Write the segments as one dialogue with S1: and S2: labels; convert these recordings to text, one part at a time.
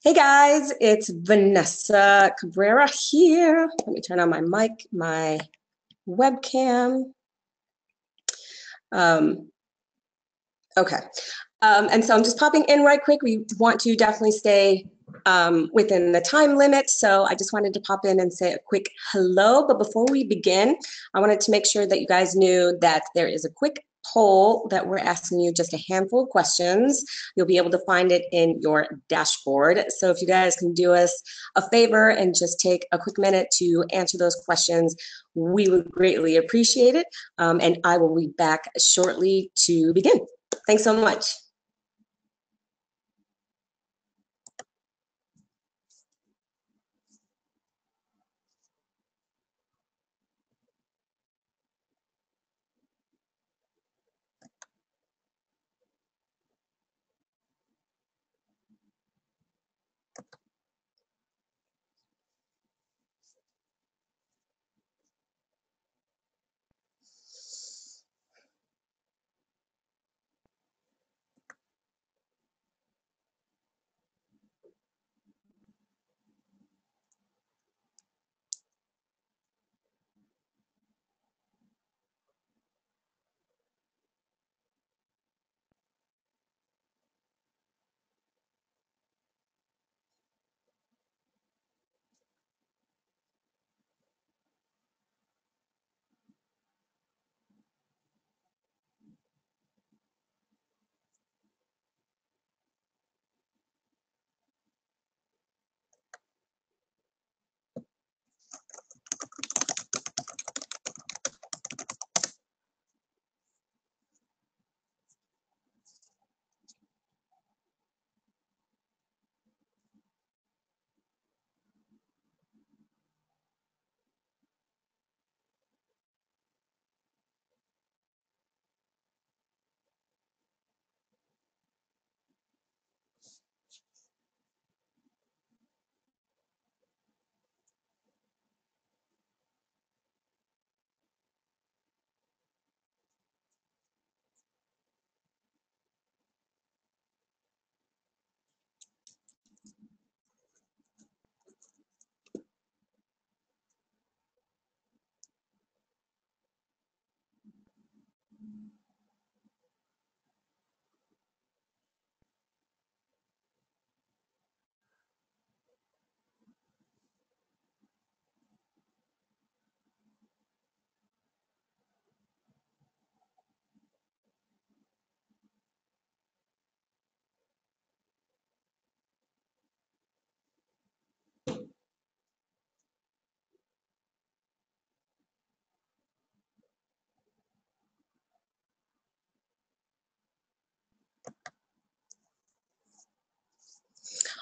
S1: Hey guys, it's Vanessa Cabrera here. Let me turn on my mic, my webcam. Um, okay. And so I'm just popping in right quick. We want to definitely stay within the time limit. So I just wanted to pop in and say a quick hello. But before we begin, I wanted to make sure that you guys knew that there is a quick poll that we're asking you just a handful of questions. You'll be able to find it in your dashboard. So if you guys can do us a favor and just take a quick minute to answer those questions, we would greatly appreciate it. And I will be back shortly to begin. Thanks so much.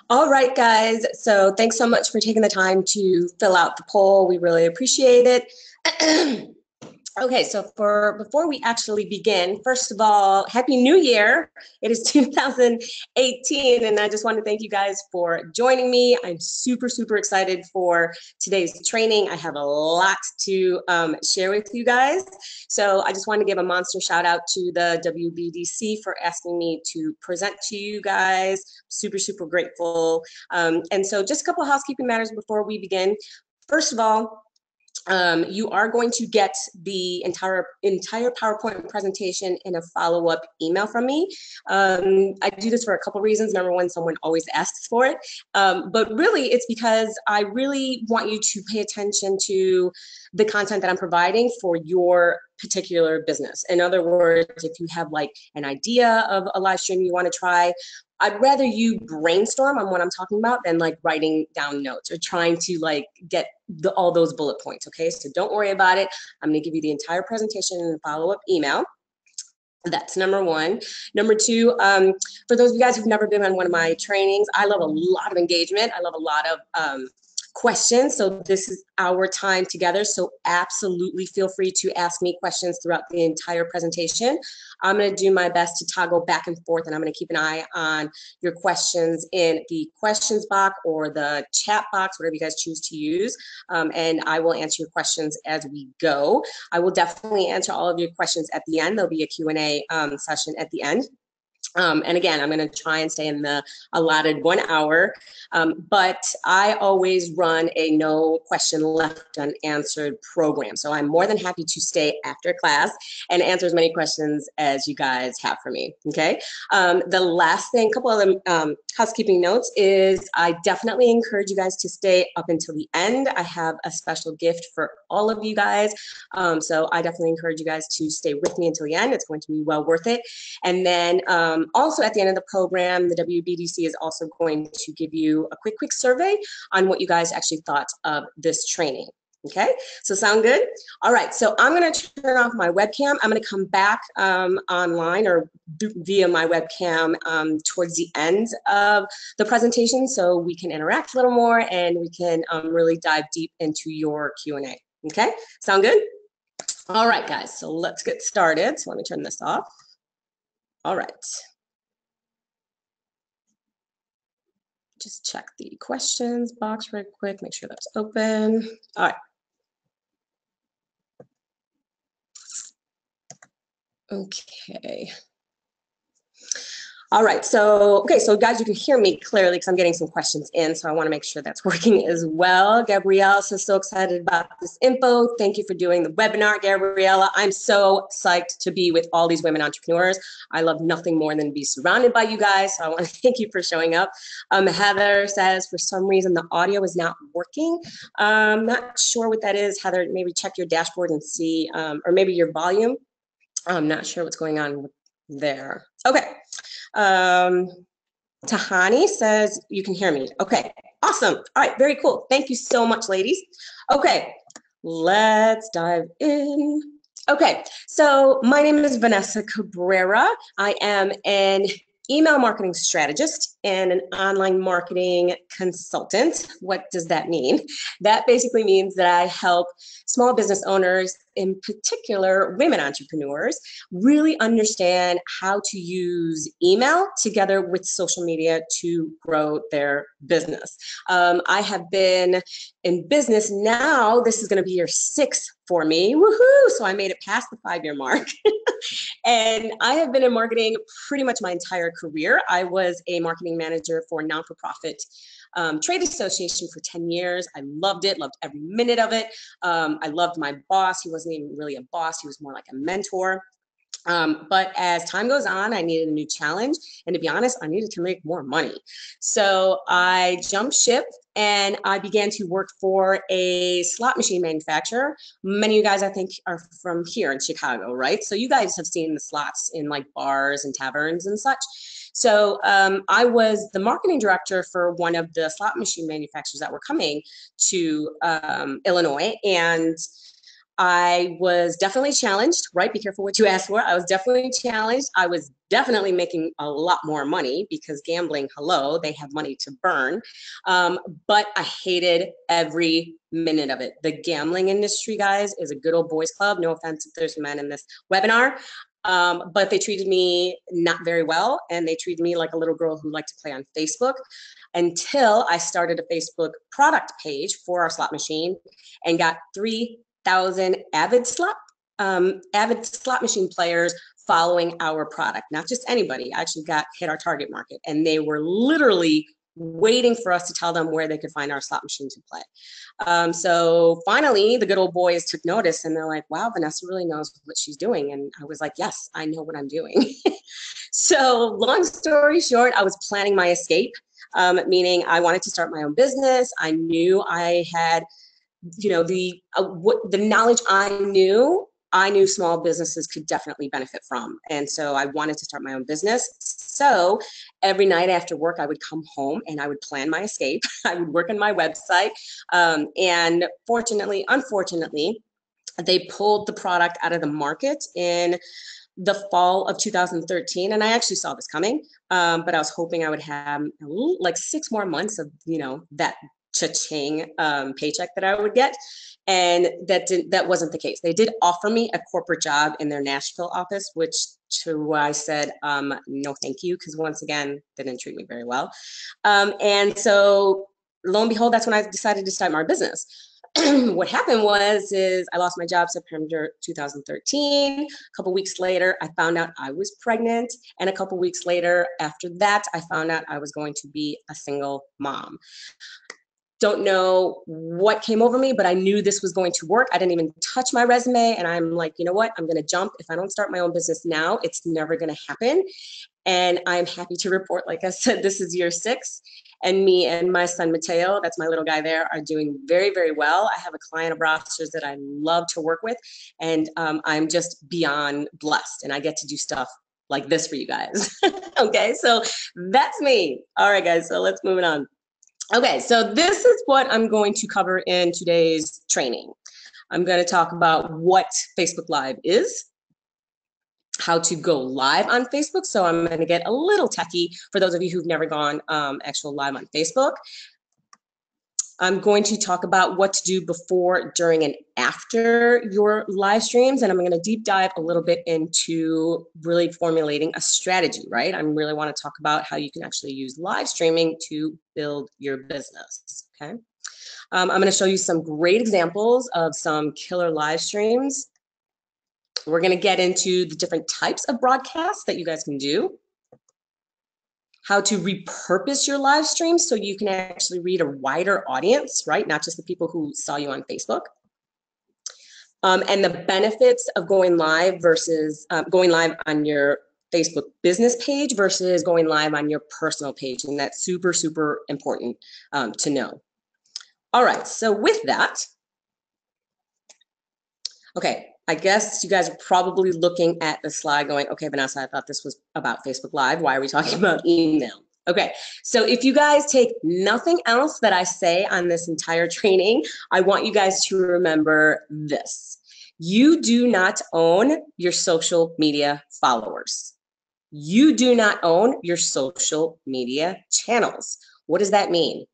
S1: All right, guys. So thanks so much for taking the time to fill out the poll. We really appreciate it. Okay, so before we actually begin, first of all, Happy New Year. It is 2018, and I just want to thank you guys for joining me. I'm super, super excited for today's training. I have a lot to share with you guys. So I just want to give a monster shout out to the WBDC for asking me to present to you guys. Super, super grateful. And so just a couple of housekeeping matters before we begin. First of all, you are going to get the entire PowerPoint presentation in a follow-up email from me. I do this for a couple reasons. Number one, someone always asks for it. But really, it's because I really want you to pay attention to the content that I'm providing for your particular business. In other words, if you have like an idea of a live stream you want to try, I'd rather you brainstorm on what I'm talking about than like writing down notes or trying to like get all those bullet points, okay? So don't worry about it. I'm gonna give you the entire presentation in a follow-up email. That's number one. Number two, for those of you guys who've never been on one of my trainings, I love a lot of engagement. I love a lot of questions. So this is our time together. So absolutely feel free to ask me questions throughout the entire presentation. I'm going to do my best to toggle back and forth, and I'm going to keep an eye on your questions in the questions box or the chat box, whatever you guys choose to use. And I will answer your questions as we go. I will definitely answer all of your questions at the end. There'll be a Q&A session at the end. And again, I'm going to try and stay in the allotted 1 hour, but I always run a no question left unanswered program. So I'm more than happy to stay after class and answer as many questions as you guys have for me. Okay. The last thing, a couple of housekeeping notes is I definitely encourage you guys to stay up until the end. I have a special gift for all of you guys. So I definitely encourage you guys to stay with me until the end. It's going to be well worth it. And then also at the end of the program, the WBDC is also going to give you a quick survey on what you guys actually thought of this training. Okay, so sound good? All right, so I'm gonna turn off my webcam. I'm gonna come back online or via my webcam towards the end of the presentation so we can interact a little more and we can really dive deep into your Q&A. Okay, sound good? All right, guys, so let's get started. So let me turn this off. All right. Just check the questions box right quick, make sure that's open. All right. Okay. All right, so, okay, so guys, you can hear me clearly because I'm getting some questions in, so I want to make sure that's working as well. Gabrielle says, so excited about this info. Thank you for doing the webinar, Gabriella. I'm so psyched to be with all these women entrepreneurs. I love nothing more than be surrounded by you guys, so I want to thank you for showing up. Heather says, for some reason, the audio is not working. I'm not sure what that is. Heather, maybe check your dashboard and see, or maybe your volume. I'm not sure what's going on there. Okay. Tahani says you can hear me. Okay, awesome. All right, very cool. Thank you so much, ladies. Okay, let's dive in. Okay, so my name is Vanessa Cabrera. I am an email marketing strategist and an online marketing consultant. What does that mean? That basically means that I help small business owners, in particular women entrepreneurs, really understand how to use email together with social media to grow their business. I have been in business now. This is going to be year 6 for me. Woohoo! So I made it past the 5-year mark. And I have been in marketing pretty much my entire career. I was a marketing manager for a non-for-profit trade association for 10 years. I loved it, loved every minute of it. I loved my boss. He wasn't even really a boss. He was more like a mentor. But as time goes on, I needed a new challenge. And to be honest, I needed to make more money. So I jumped ship and I began to work for a slot machine manufacturer. Many of you guys, I think, are from here in Chicago, right? So you guys have seen the slots in like bars and taverns and such. So I was the marketing director for one of the slot machine manufacturers that were coming to Illinois. And I was definitely challenged, right? Be careful what you ask for. I was definitely challenged. I was definitely making a lot more money because gambling, hello, they have money to burn. But I hated every minute of it. The gambling industry, guys, is a good old boys club. No offense if there's men in this webinar. But they treated me not very well. And they treated me like a little girl who liked to play on Facebook until I started a Facebook product page for our slot machine and got 3,000 avid slot machine players following our product. Not just anybody. I actually hit our target market, and they were literally waiting for us to tell them where they could find our slot machine to play. So finally, the good old boys took notice, and they're like, "Wow, Vanessa really knows what she's doing." And I was like, "Yes, I know what I'm doing." So long story short, I was planning my escape, meaning I wanted to start my own business. I knew I had the knowledge I knew small businesses could definitely benefit from. And so I wanted to start my own business. So every night after work, I would come home and I would plan my escape. I would work on my website. And unfortunately, they pulled the product out of the market in the fall of 2013. And I actually saw this coming, but I was hoping I would have like 6 more months of, that cha-ching paycheck that I would get. And that wasn't the case. They did offer me a corporate job in their Nashville office, which I said, no, thank you. Because once again, they didn't treat me very well. And so lo and behold, that's when I decided to start my business. What happened is I lost my job September 2013. A couple weeks later, I found out I was pregnant. And a couple weeks later, after that, I found out I was going to be a single mom. Don't know what came over me, but I knew this was going to work. I didn't even touch my resume. And I'm like, you know what? I'm going to jump. If I don't start my own business now, it's never going to happen. And I'm happy to report, like I said, this is year 6. And me and my son, Mateo, that's my little guy there, are doing very, very well. I have a client of rosters that I love to work with. And I'm just beyond blessed. And I get to do stuff like this for you guys. Okay, so that's me. All right, guys, so let's move it on. Okay, so this is what I'm going to cover in today's training. I'm going to talk about what Facebook Live is, how to go live on Facebook. So I'm going to get a little techie for those of you who've never gone actual live on Facebook. I'm going to talk about what to do before, during, and after your live streams. And I'm going to deep dive a little bit into really formulating a strategy, right? I really want to talk about how you can actually use live streaming to build your business, okay? I'm going to show you some great examples of some killer live streams. We're going to get into the different types of broadcasts that you guys can do, how to repurpose your live streams so you can actually reach a wider audience, right? Not just the people who saw you on Facebook. And the benefits of going live versus going live on your Facebook business page versus going live on your personal page. And that's super, super important to know. All right, so with that, okay, I guess you guys are probably looking at the slide going, okay, Vanessa, I thought this was about Facebook Live. Why are we talking about email? Okay, so if you guys take nothing else that I say on this entire training, I want you guys to remember this. You do not own your social media followers. You do not own your social media channels. What does that mean?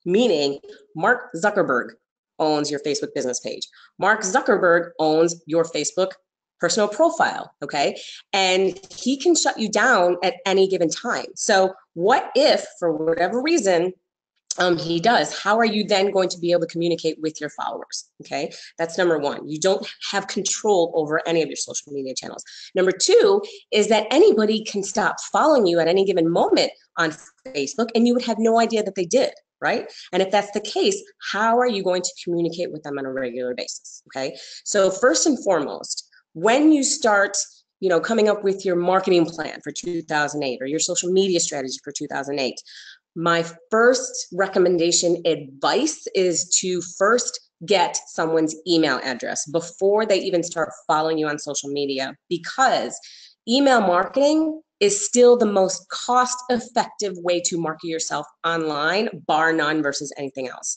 S1: Meaning Mark Zuckerberg owns your Facebook business page. Mark Zuckerberg owns your Facebook personal profile, okay? And he can shut you down at any given time. So what if, for whatever reason, he does, how are you then going to be able to communicate with your followers? Okay, that's number one. You don't have control over any of your social media channels. Number two is that anybody can stop following you at any given moment on Facebook and you would have no idea that they did, right? And if that's the case, how are you going to communicate with them on a regular basis? Okay, so first and foremost, when you start coming up with your marketing plan for 2008 or your social media strategy for 2008, my first recommendation advice is to first get someone's email address before they even start following you on social media, because email marketing is still the most cost-effective way to market yourself online, bar none, versus anything else.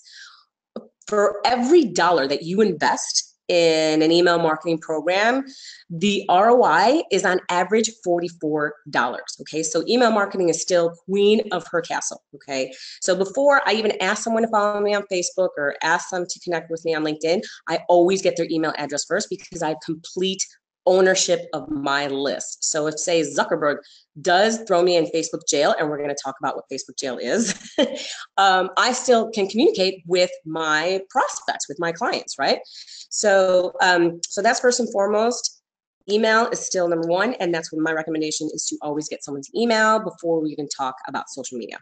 S1: For every dollar that you invest in an email marketing program, the ROI is on average $44. Okay, so email marketing is still queen of her castle. Okay, so before I even ask someone to follow me on Facebook or ask them to connect with me on LinkedIn, I always get their email address first, because I have complete ownership of my list. So if, say, Zuckerberg does throw me in Facebook jail, and we're going to talk about what Facebook jail is, I still can communicate with my prospects, with my clients, right? So, so that's first and foremost. Email is still number one, and that's what my recommendation is, to always get someone's email before we even talk about social media.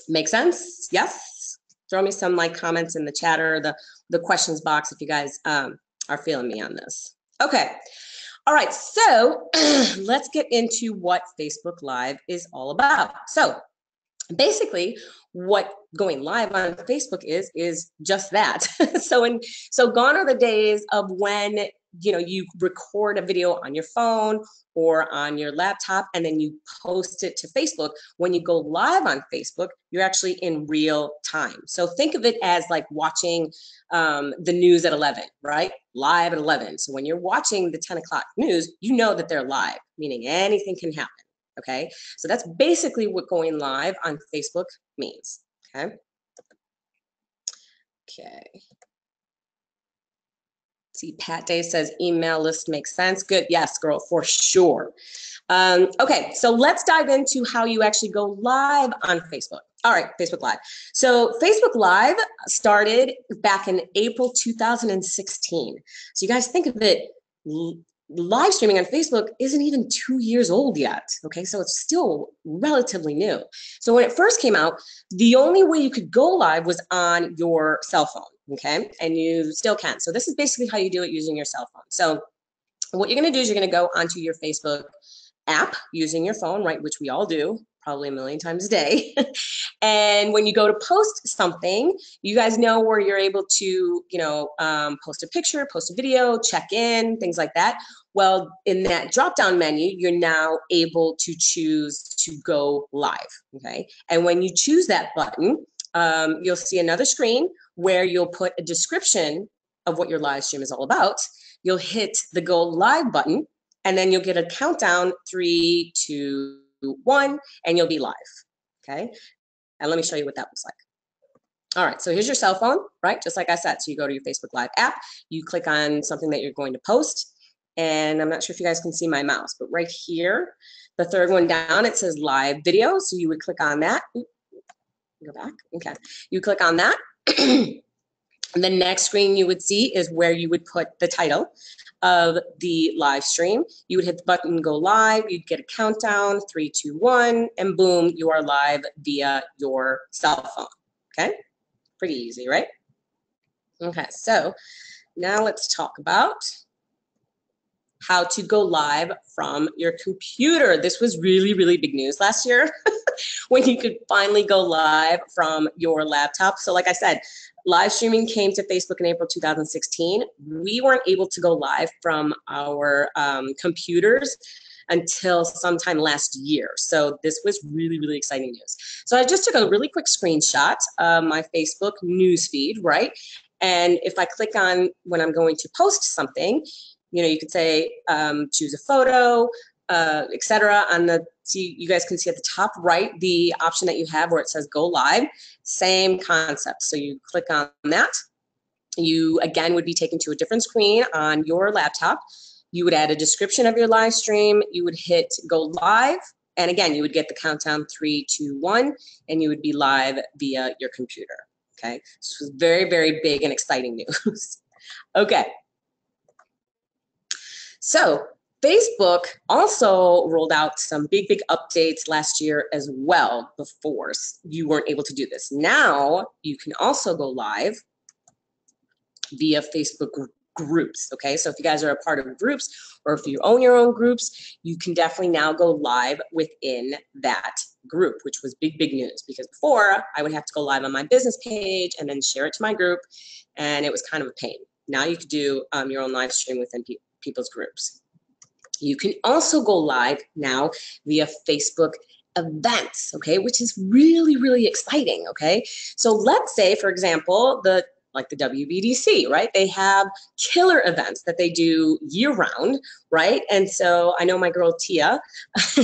S1: Make sense? Yes? Throw me some comments in the chat or the questions box if you guys are feeling me on this. Okay. All right, so let's get into what Facebook Live is all about. So basically, what going live on Facebook is just that. So gone are the days of when you record a video on your phone or on your laptop and then you post it to Facebook. When you go live on Facebook, you're actually in real time. So think of it as like watching the news at 11, right? Live at 11. So when you're watching the 10 o'clock news, you know that they're live, meaning anything can happen. Okay, so that's basically what going live on Facebook means. Okay. See, Pat Day says email list makes sense. Good. Yes, girl, for sure. Okay, so let's dive into how you actually go live on Facebook. All right, Facebook Live. So Facebook Live started back in April 2016. So you guys think of it, live streaming on Facebook isn't even 2 years old yet. Okay, so it's still relatively new. So when it first came out, the only way you could go live was on your cell phone. Okay, and you still can. So this is basically how you do it using your cell phone. So what you're going to do is you're going to go onto your Facebook app using your phone, right, which we all do probably a million times a day. And when you go to post something, you guys know where you're able to, post a picture, post a video, check in, things like that. Well, in that drop-down menu, you're now able to choose to go live, okay? And when you choose that button, you'll see another screen where you'll put a description of what your live stream is all about. You'll hit the go live button, and then you'll get a countdown, 3, 2, 1, and you'll be live, okay? And let me show you what that looks like. All right, so here's your cell phone, right? Just like I said, so you go to your Facebook Live app, you click on something that you're going to post, and I'm not sure if you guys can see my mouse, but right here, the third one down, it says live video, so you would click on that. Ooh, go back, okay. You click on that. And the next screen you would see is where you would put the title of the live stream. You would hit the button go live, you'd get a countdown, 3, 2, 1, and boom, you are live via your cell phone, okay? Pretty easy, right? Okay, so now let's talk about how to go live from your computer. This was really, really big news last year when you could finally go live from your laptop. So like I said, live streaming came to Facebook in April 2016. We weren't able to go live from our computers until sometime last year. So this was really, really exciting news. So I just took a really quick screenshot of my Facebook newsfeed, right? And if I click on when I'm going to post something, you could say choose a photo, etc. On the, you guys can see at the top right the option that you have where it says go live. Same concept. So you click on that. You again would be taken to a different screen on your laptop. You would add a description of your live stream. You would hit go live, and again you would get the countdown 3, 2, 1, and you would be live via your computer. Okay, this was very, very big and exciting news. Okay. So Facebook also rolled out some big, big updates last year as well before you weren't able to do this. Now you can also go live via Facebook groups, okay? So if you guys are a part of groups or if you own your own groups, you can definitely now go live within that group, which was big, big news because before I would have to go live on my business page and then share it to my group, and it was kind of a pain. Now you could do your own live stream within people's groups. You can also go live now via Facebook events, okay, which is really, really exciting, okay? So let's say, for example, like the WBDC, right? They have killer events that they do year round, right? And so I know my girl Tia,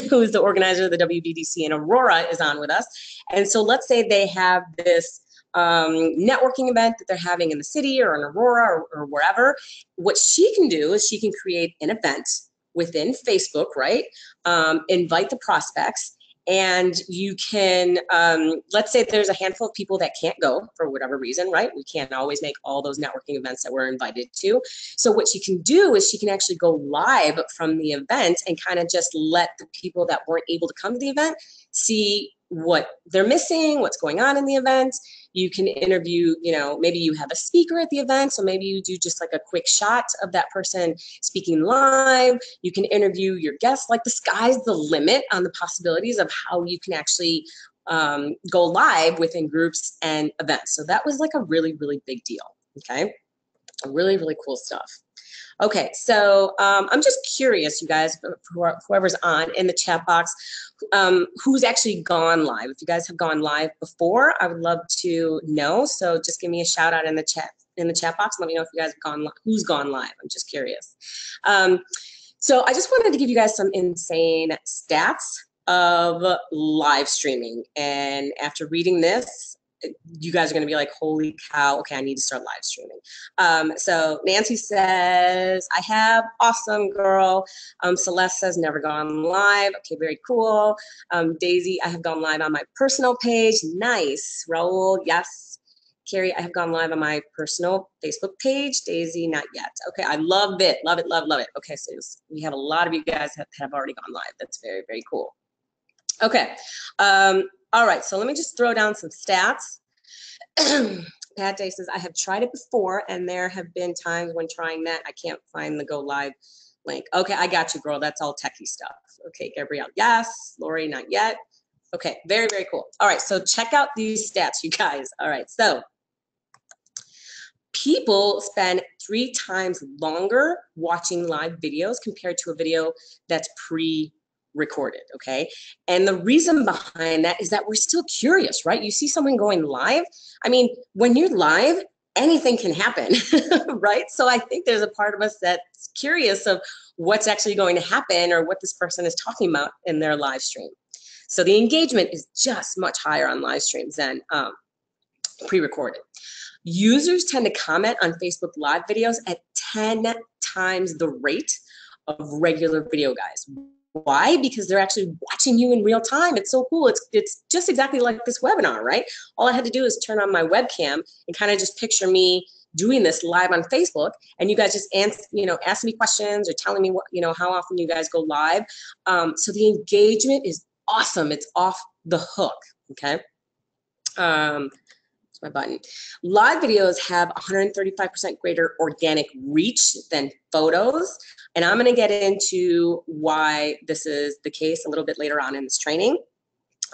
S1: who is the organizer of the WBDC in Aurora, is on with us. And so let's say they have this networking event that they're having in the city or in Aurora or wherever. What she can do is she can create an event within Facebook, right? Invite the prospects, and you can, let's say there's a handful of people that can't go for whatever reason, right? We can't always make all those networking events that we're invited to. So what she can do is she can actually go live from the event and kind of just let the people that weren't able to come to the event see what they're missing, what's going on in the event. You can interview, maybe you have a speaker at the event, so maybe you do just like a quick shot of that person speaking live. You can interview your guests. Like the sky's the limit on the possibilities of how you can actually go live within groups and events. So that was like a really, really big deal, okay? Really, really cool stuff. Okay, so I'm just curious, you guys, whoever's on in the chat box, who's actually gone live. If you guys have gone live before, I would love to know. So just give me a shout out in the chat box. Let me know if you guys have gone live. Who's gone live? I'm just curious. So I just wanted to give you guys some insane stats of live streaming. And after reading this, you guys are going to be like, holy cow, okay, I need to start live streaming. So Nancy says, I have, awesome girl. Celeste says, never gone live. Okay, very cool. Daisy, I have gone live on my personal page. Nice. Raul, yes. Carrie, I have gone live on my personal Facebook page. Daisy, not yet. Okay, I love it. Love it, love it. Okay, so we have a lot of you guys that have already gone live. That's very, very cool. Okay. All right, so let me just throw down some stats. Pat Day says, I have tried it before, and there have been times when trying that, I can't find the go live link. Okay, I got you, girl. That's all techie stuff. Okay, Gabrielle, yes. Lori, not yet. Okay, very, very cool. All right, so check out these stats, you guys. All right, so people spend 3 times longer watching live videos compared to a video that's pre-recorded, okay? And the reason behind that is that we're still curious, right? You see someone going live. I mean, when you're live, anything can happen, right? So I think there's a part of us that's curious of what's actually going to happen or what this person is talking about in their live stream. So the engagement is just much higher on live streams than pre-recorded. Users tend to comment on Facebook Live videos at 10 times the rate of regular video guys. Why? Because they're actually watching you in real time. It's so cool. It's just exactly like this webinar, right? All I had to do is turn on my webcam and kind of just picture me doing this live on Facebook, and you guys just ask me questions or telling me what, how often you guys go live. So the engagement is awesome. It's off the hook. Okay. My button. Live videos have 135% greater organic reach than photos. And I'm going to get into why this is the case a little bit later on in this training.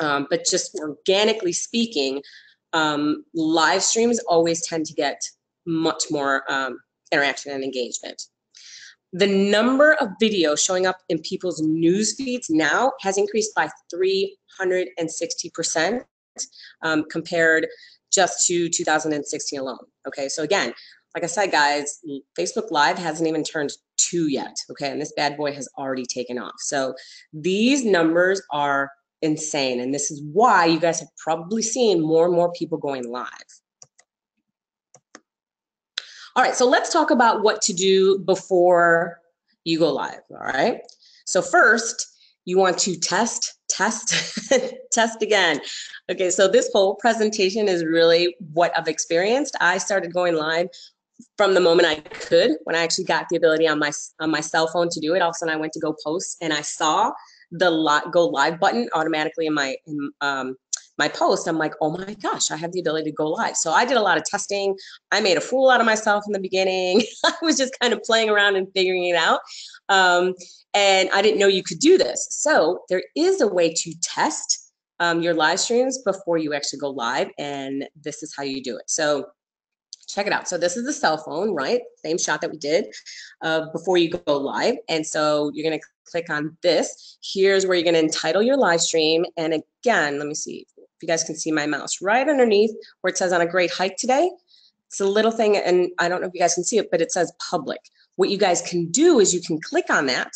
S1: But just organically speaking, live streams always tend to get much more interaction and engagement. The number of videos showing up in people's news feeds now has increased by 360% compared just to 2016 alone. Okay, so again, like I said, guys, Facebook Live hasn't even turned 2 yet. Okay, and this bad boy has already taken off. So these numbers are insane, and this is why you guys have probably seen more and more people going live. All right, so let's talk about what to do before you go live. All right, so first, you want to test, test again. Okay, so this whole presentation is really what I've experienced. I started going live from the moment I could, when I actually got the ability on my cell phone to do it. All of a sudden I went to go post and I saw the go live button automatically in my post. I'm like, oh my gosh, I have the ability to go live. So I did a lot of testing. I made a fool out of myself in the beginning. I was just kind of playing around and figuring it out. And I didn't know you could do this. So there is a way to test your live streams before you actually go live. And this is how you do it. So check it out. So this is the cell phone, right? Same shot that we did before you go live. And so you're going to click on this. Here's where you're going to entitle your live stream. And again, let me see if you guys can see my mouse right underneath where it says on a great hike today. It's a little thing, and I don't know if you guys can see it, but it says public. What you guys can do is you can click on that,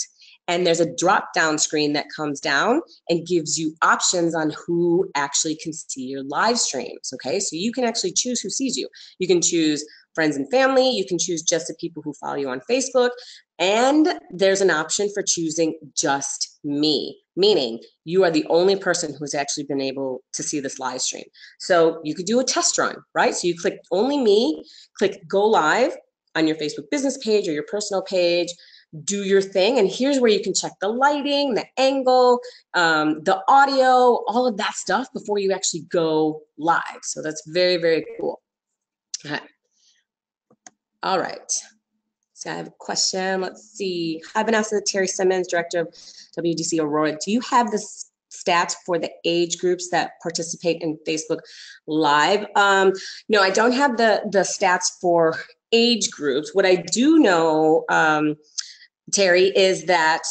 S1: and there's a drop-down screen that comes down and gives you options on who actually can see your live streams, okay? So you can actually choose who sees you. You can choose friends and family. You can choose just the people who follow you on Facebook. And there's an option for choosing just me, meaning you are the only person who's actually been able to see this live stream. So you could do a test run, right? So you click only me, click go live on your Facebook business page or your personal page, do your thing. And here's where you can check the lighting, the angle, the audio, all of that stuff before you actually go live. So that's very, very cool. Okay. All right. So I have a question. Let's see. Hi, Vanessa. Terry Simmons, Director of WDC Aurora. Do you have the stats for the age groups that participate in Facebook Live? No, I don't have the stats for age groups. What I do know, Terry, is that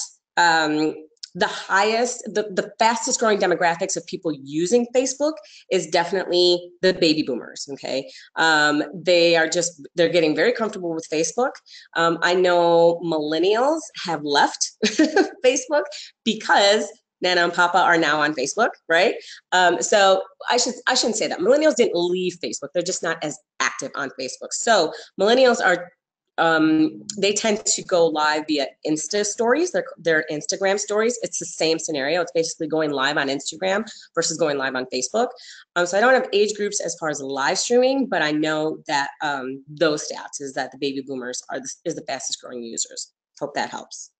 S1: the fastest growing demographics of people using Facebook is definitely the baby boomers, okay? They're getting very comfortable with Facebook. I know millennials have left Facebook because Nana and Papa are now on Facebook, right? So I shouldn't say that. Millennials didn't leave Facebook. They're just not as active on Facebook. So millennials are they tend to go live via Insta stories, their Instagram stories. It's the same scenario. It's basically going live on Instagram versus going live on Facebook. So I don't have age groups as far as live streaming, but I know that those stats is that the baby boomers is the fastest growing users. Hope that helps.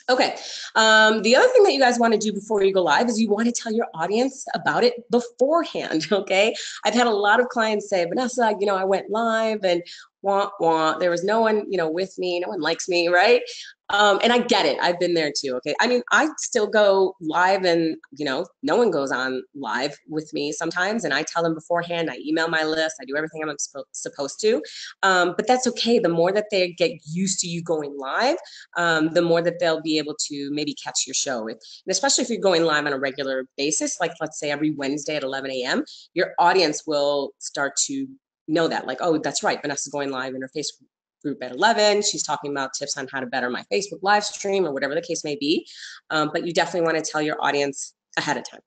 S1: Okay. The other thing that you guys want to do before you go live is you want to tell your audience about it beforehand. Okay. I've had a lot of clients say, Vanessa, I went live and there was no one, with me. No one likes me. Right. And I get it. I've been there too. Okay. I mean, I still go live and, no one goes on live with me sometimes. And I tell them beforehand, I email my list. I do everything I'm supposed to. But that's okay. The more that they get used to you going live, the more that they'll be able to maybe catch your show. And especially if you're going live on a regular basis, like let's say every Wednesday at 11 a.m., your audience will start to know that, like, oh, that's right, Vanessa's going live in her Facebook group at 11. She's talking about tips on how to better my Facebook live stream or whatever the case may be. But you definitely want to tell your audience ahead of time.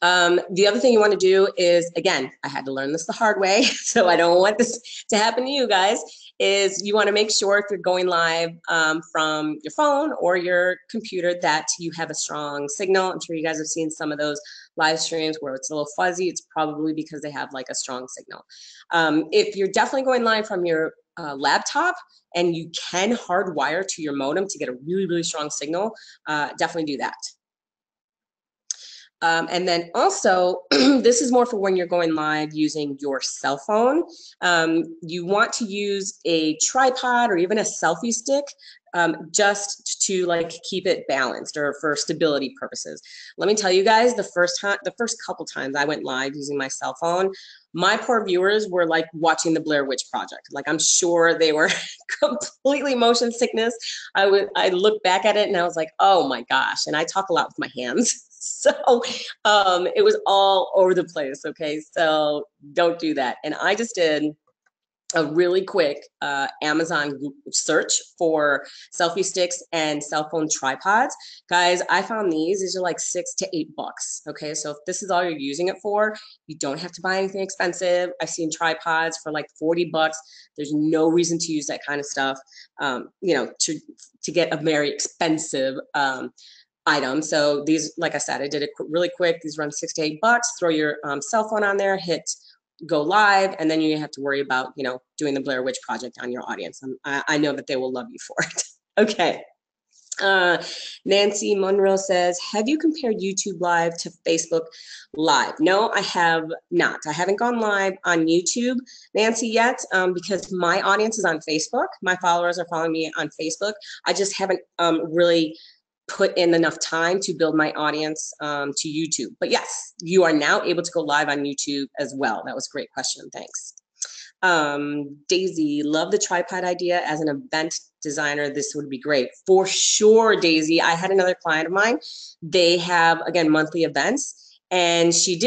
S1: The other thing you want to do is, again, I had to learn this the hard way, so I don't want this to happen to you guys, is you want to make sure if you're going live from your phone or your computer that you have a strong signal. I'm sure you guys have seen some of those live streams where it's a little fuzzy. It's probably because they have like a strong signal. If you're definitely going live from your laptop and you can hardwire to your modem to get a really, really strong signal, definitely do that. And then also, this is more for when you're going live using your cell phone. You want to use a tripod or even a selfie stick just to like keep it balanced or for stability purposes. Let me tell you guys, the first couple times I went live using my cell phone, my poor viewers were like watching the Blair Witch Project. Like I'm sure they were completely motion sickness. I looked back at it and I was like, oh my gosh. And I talk a lot with my hands. So it was all over the place. Okay. So don't do that. And I just did a really quick Amazon search for selfie sticks and cell phone tripods. Guys, I found these are like $6 to $8. Okay. So if this is all you're using it for, you don't have to buy anything expensive. I've seen tripods for like $40. There's no reason to use that kind of stuff, to get a very expensive item. So these, like I said, I did it really quick. These run $6 to $8. Throw your cell phone on there, hit go live, and then you have to worry about, doing the Blair Witch Project on your audience. I know that they will love you for it. Okay. Nancy Monroe says, have you compared YouTube Live to Facebook Live? No, I have not. I haven't gone live on YouTube, Nancy, yet, because my audience is on Facebook. My followers are following me on Facebook. I just haven't really put in enough time to build my audience to YouTube. But yes, you are now able to go live on YouTube as well. That was a great question. Thanks. Daisy, love the tripod idea. As an event designer, this would be great. For sure, Daisy. I had another client of mine. They have, again, monthly events. And she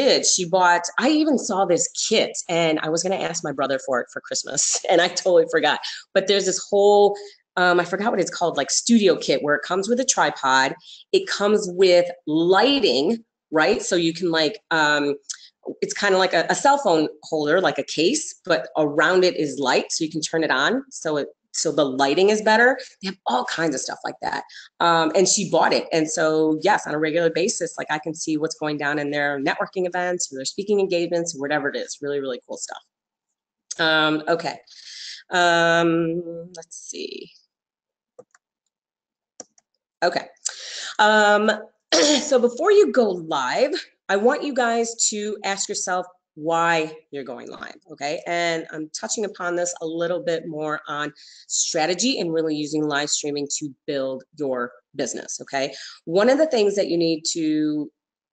S1: bought, I even saw this kit and I was going to ask my brother for it for Christmas and I totally forgot. But there's this whole I forgot what it's called, like studio kit, where it comes with a tripod. It comes with lighting, right? So you can like, it's kind of like a cell phone holder, like a case, but around it is light, so you can turn it on. So the lighting is better. They have all kinds of stuff like that. And she bought it. And so, yes, on a regular basis, like I can see what's going down in their networking events or their speaking engagements or whatever it is. Really, really cool stuff. Okay. Let's see. Okay. So before you go live, I want you guys to ask yourself why you're going live, okay? And I'm touching upon this a little bit more on strategy and really using live streaming to build your business, okay? One of the things that you need to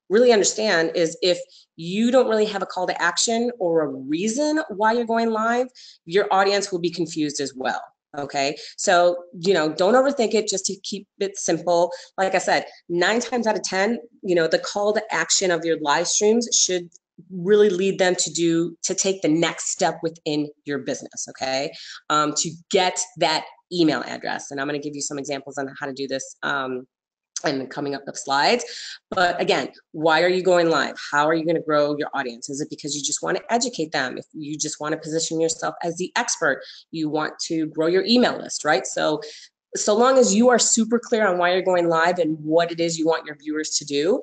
S1: really understand is if you don't really have a call to action or a reason why you're going live, your audience will be confused as well. Okay, so, don't overthink it, just to keep it simple. Like I said, 9 times out of 10, the call to action of your live streams should really lead them to take the next step within your business. Okay, to get that email address. And I'm going to give you some examples on how to do this and coming up with slides. But again, why are you going live? How are you going to grow your audience? Is it because you just want to educate them? If you just want to position yourself as the expert, you want to grow your email list, right? So long as you are super clear on why you're going live and what it is you want your viewers to do,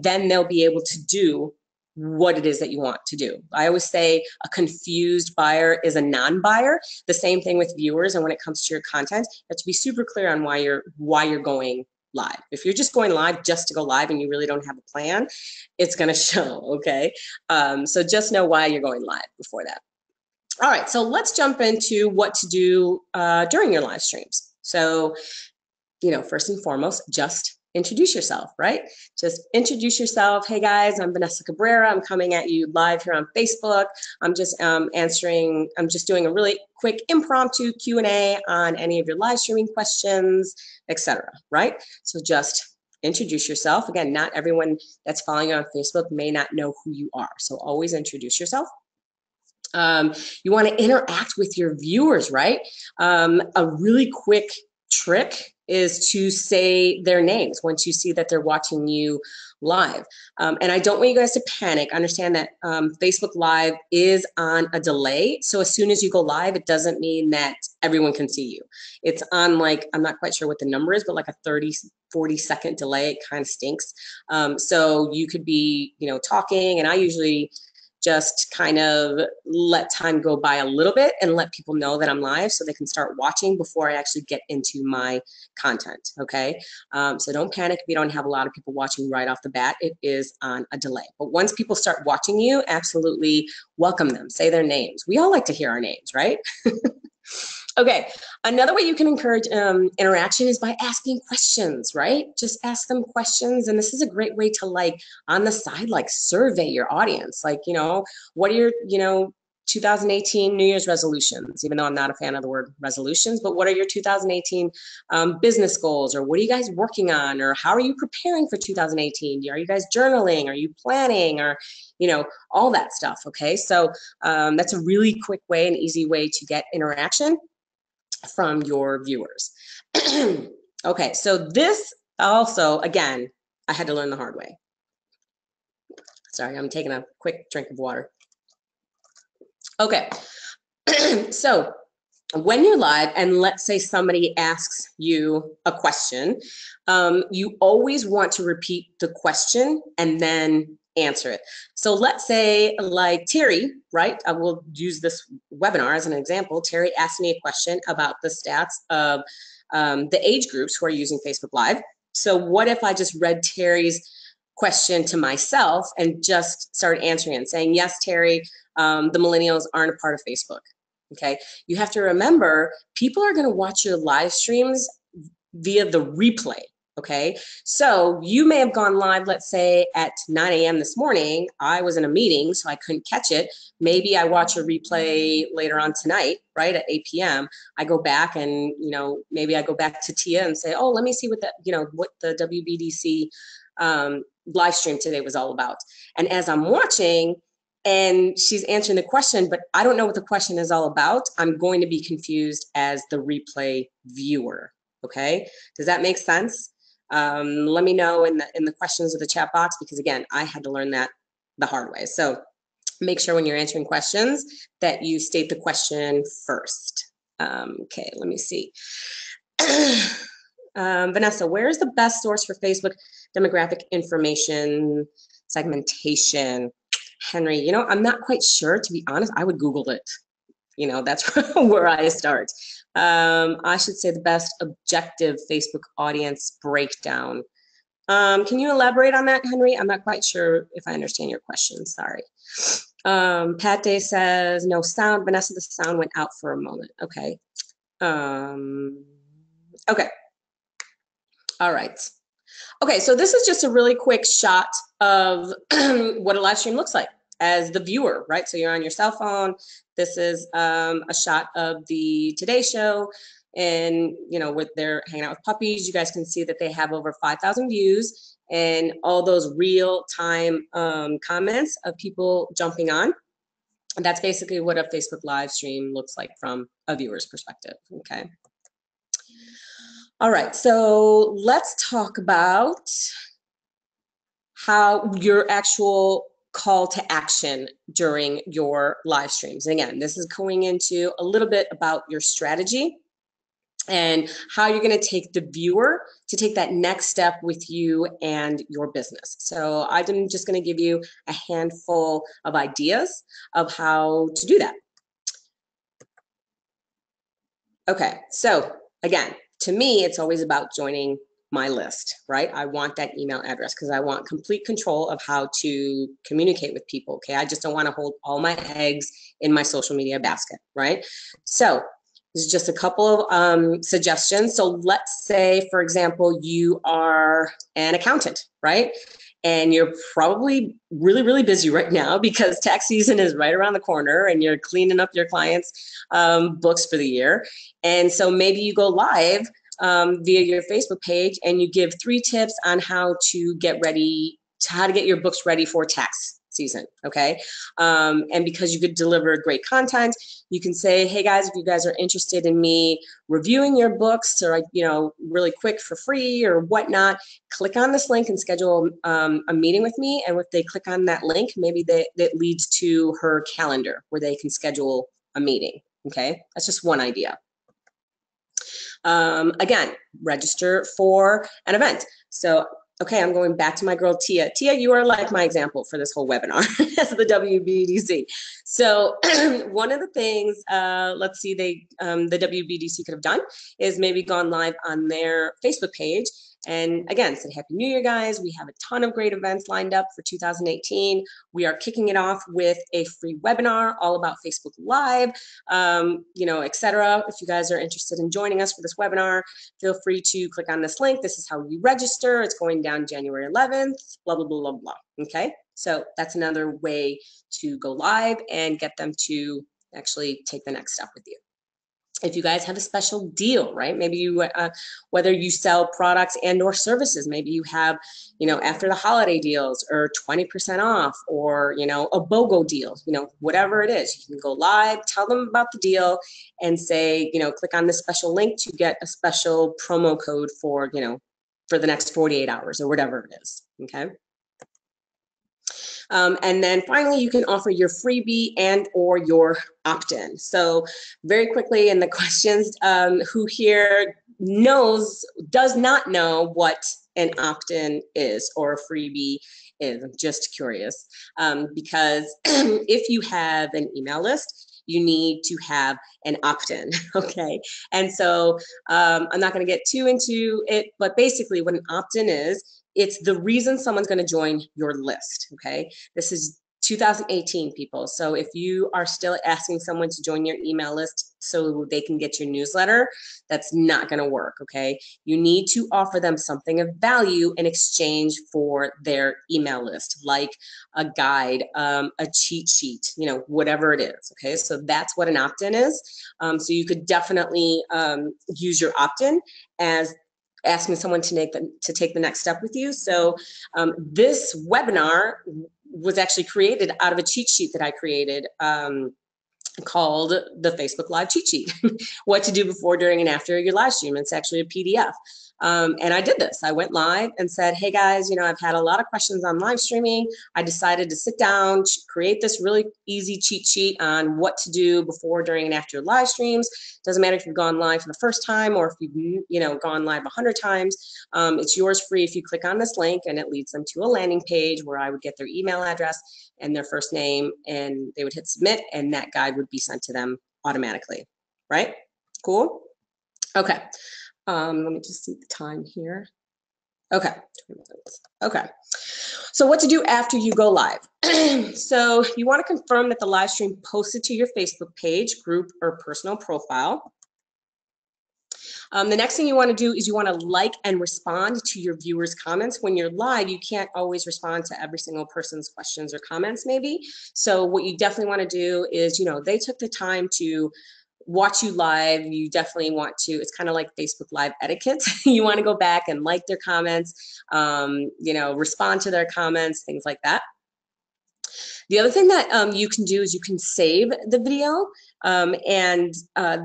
S1: then they'll be able to do what it is that you want to do. I always say a confused buyer is a non-buyer. The same thing with viewers. And when it comes to your content, you have to be super clear on why you're going live. If you're just going live just to go live and you really don't have a plan, it's going to show, okay? So just know why you're going live before that. All right, so let's jump into what to do during your live streams. So, first and foremost, just introduce yourself, right? Just introduce yourself. Hey guys, I'm Vanessa Cabrera. I'm coming at you live here on Facebook. I'm just doing a really quick impromptu Q&A on any of your live streaming questions, etc. Right? So just introduce yourself. Again, not everyone that's following you on Facebook may not know who you are. So always introduce yourself. You want to interact with your viewers, right? A really quick trick is to say their names once you see that they're watching you live. And I don't want you guys to panic. Understand that Facebook Live is on a delay. So as soon as you go live, it doesn't mean that everyone can see you. It's on I'm not quite sure what the number is, but like a 30, 40-second delay. It kind of stinks. So you could be, talking, and I usually just kind of let time go by a little bit and let people know that I'm live so they can start watching before I actually get into my content, okay? So don't panic if you don't have a lot of people watching right off the bat. It is on a delay. But once people start watching you, absolutely welcome them. Say their names. We all like to hear our names, right? Okay, another way you can encourage interaction is by asking questions, right? Just ask them questions. And this is a great way to on the side, survey your audience. What are your, 2018 New Year's resolutions, even though I'm not a fan of the word resolutions, but what are your 2018 business goals, or what are you guys working on, or how are you preparing for 2018? Are you guys journaling? Are you planning? Or, all that stuff, okay? So that's a really quick way and easy way to get interaction from your viewers. Okay, so this also, again, I had to learn the hard way. Sorry, I'm taking a quick drink of water. Okay, so when you're live and let's say somebody asks you a question, you always want to repeat the question and then answer it. So let's say Terry, right? I will use this webinar as an example. Terry asked me a question about the stats of the age groups who are using Facebook Live. So what if I just read Terry's question to myself and just started answering it and saying, yes, Terry, the millennials aren't a part of Facebook. Okay, you have to remember people are going to watch your live streams via the replay. Okay, so you may have gone live, let's say at 9 a.m. this morning. I was in a meeting, so I couldn't catch it. Maybe I watch a replay later on tonight, right, at 8 p.m. I go back and, maybe I go back to Tia and say, oh, let me see what what the WBDC live stream today was all about. And as I'm watching, and she's answering the question, but I don't know what the question is all about, I'm going to be confused as the replay viewer. Okay, does that make sense? Let me know in the questions of the chat box, because again, I had to learn that the hard way. So make sure when you're answering questions that you state the question first. Okay, let me see. Vanessa, where is the best source for Facebook demographic information segmentation? Henry, I'm not quite sure, to be honest. I would Google it. That's where I start. I should say the best objective Facebook audience breakdown. Can you elaborate on that, Henry? I'm not quite sure if I understand your question. Sorry. Pat Day says, no sound. Vanessa, the sound went out for a moment. Okay. Okay. All right. Okay, so this is just a really quick shot of what a live stream looks like as the viewer, right? So you're on your cell phone. This is a shot of the Today Show, and with they're hanging out with puppies. You guys can see that they have over 5,000 views and all those real-time comments of people jumping on. And that's basically what a Facebook live stream looks like from a viewer's perspective. Okay. All right, so let's talk about how your actual call to action during your live streams. And again, this is going into a little bit about your strategy and how you're going to take the viewer to take that next step with you and your business. So I'm just going to give you a handful of ideas of how to do that. Okay, so again, to me, it's always about joining my list, right? I want that email address because I want complete control of how to communicate with people, okay? I just don't want to hold all my eggs in my social media basket, right? So this is just a couple of suggestions. So let's say, for example, you are an accountant, right? And you're probably really, really busy right now because tax season is right around the corner and you're cleaning up your clients' books for the year. And so maybe you go live via your Facebook page and you give 3 tips on how to get your books ready for tax season, okay? And because you could deliver great content, you can say, hey guys, if you guys are interested in me reviewing your books or, really quick for free or whatnot, click on this link and schedule a meeting with me. And if they click on that link, maybe that leads to her calendar where they can schedule a meeting, okay? That's just one idea. Again, register for an event. So, okay, I'm going back to my girl, Tia. Tia, you are like my example for this whole webinar as the WBDC. So one of the things, let's see, the WBDC could have done is maybe gone live on their Facebook page. And again, said Happy New Year, guys. We have a ton of great events lined up for 2018. We are kicking it off with a free webinar all about Facebook Live, etc. If you guys are interested in joining us for this webinar, feel free to click on this link. This is how you register. It's going down January 11th, blah, blah, blah, blah, blah. Okay, so that's another way to go live and get them to actually take the next step with you. If you guys have a special deal, right? Maybe you, whether you sell products and or services, maybe you have, after the holiday deals or 20% off or, a BOGO deal, whatever it is, you can go live, tell them about the deal and say, click on this special link to get a special promo code for, for the next 48 hours or whatever it is, okay? And then finally, you can offer your freebie and or your opt-in. So very quickly in the questions, who here does not know what an opt-in is or a freebie is? I'm just curious because if you have an email list, you need to have an opt-in, okay? And so I'm not gonna get too into it, but basically what an opt-in is, it's the reason someone's going to join your list, okay? This is 2018, people. So if you are still asking someone to join your email list so they can get your newsletter, that's not going to work, okay? You need to offer them something of value in exchange for their email list, like a guide, a cheat sheet, whatever it is, okay? So that's what an opt-in is. So you could definitely use your opt-in as asking someone to take the next step with you. So this webinar was actually created out of a cheat sheet that I created called the Facebook Live Cheat Sheet, what to do before, during, and after your live stream. It's actually a PDF. And I did this. I went live and said, hey guys, I've had a lot of questions on live streaming. I decided to sit down, create this really easy cheat sheet on what to do before, during, and after your live streams. Doesn't matter if you've gone live for the first time or if you've gone live 100 times. It's yours free if you click on this link, and it leads them to a landing page where I would get their email address and their first name, and they would hit submit, and that guide would be sent to them automatically, right? Cool? Okay. Let me just see the time here. Okay. Okay. So what to do after you go live. So you want to confirm that the live stream posted to your Facebook page, group, or personal profile. The next thing you want to do is you want to like and respond to your viewers' comments. When you're live, you can't always respond to every single person's questions or comments maybe. So what you definitely want to do is, they took the time to watch you live. You definitely want to, it's kind of like Facebook Live etiquette. You want to go back and like their comments, respond to their comments, things like that. The other thing that you can do is you can save the video and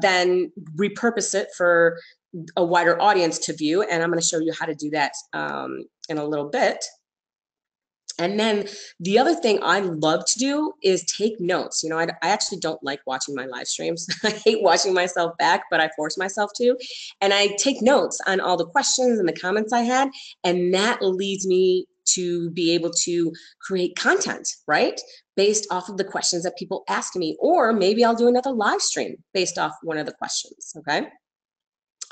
S1: then repurpose it for a wider audience to view. And I'm going to show you how to do that in a little bit. And then the other thing I love to do is take notes. You know, I actually don't like watching my live streams. I hate watching myself back, but I force myself to. And I take notes on all the questions and the comments I had. And that leads me to be able to create content, right? Based off of the questions that people ask me. Or maybe I'll do another live stream based off one of the questions, okay?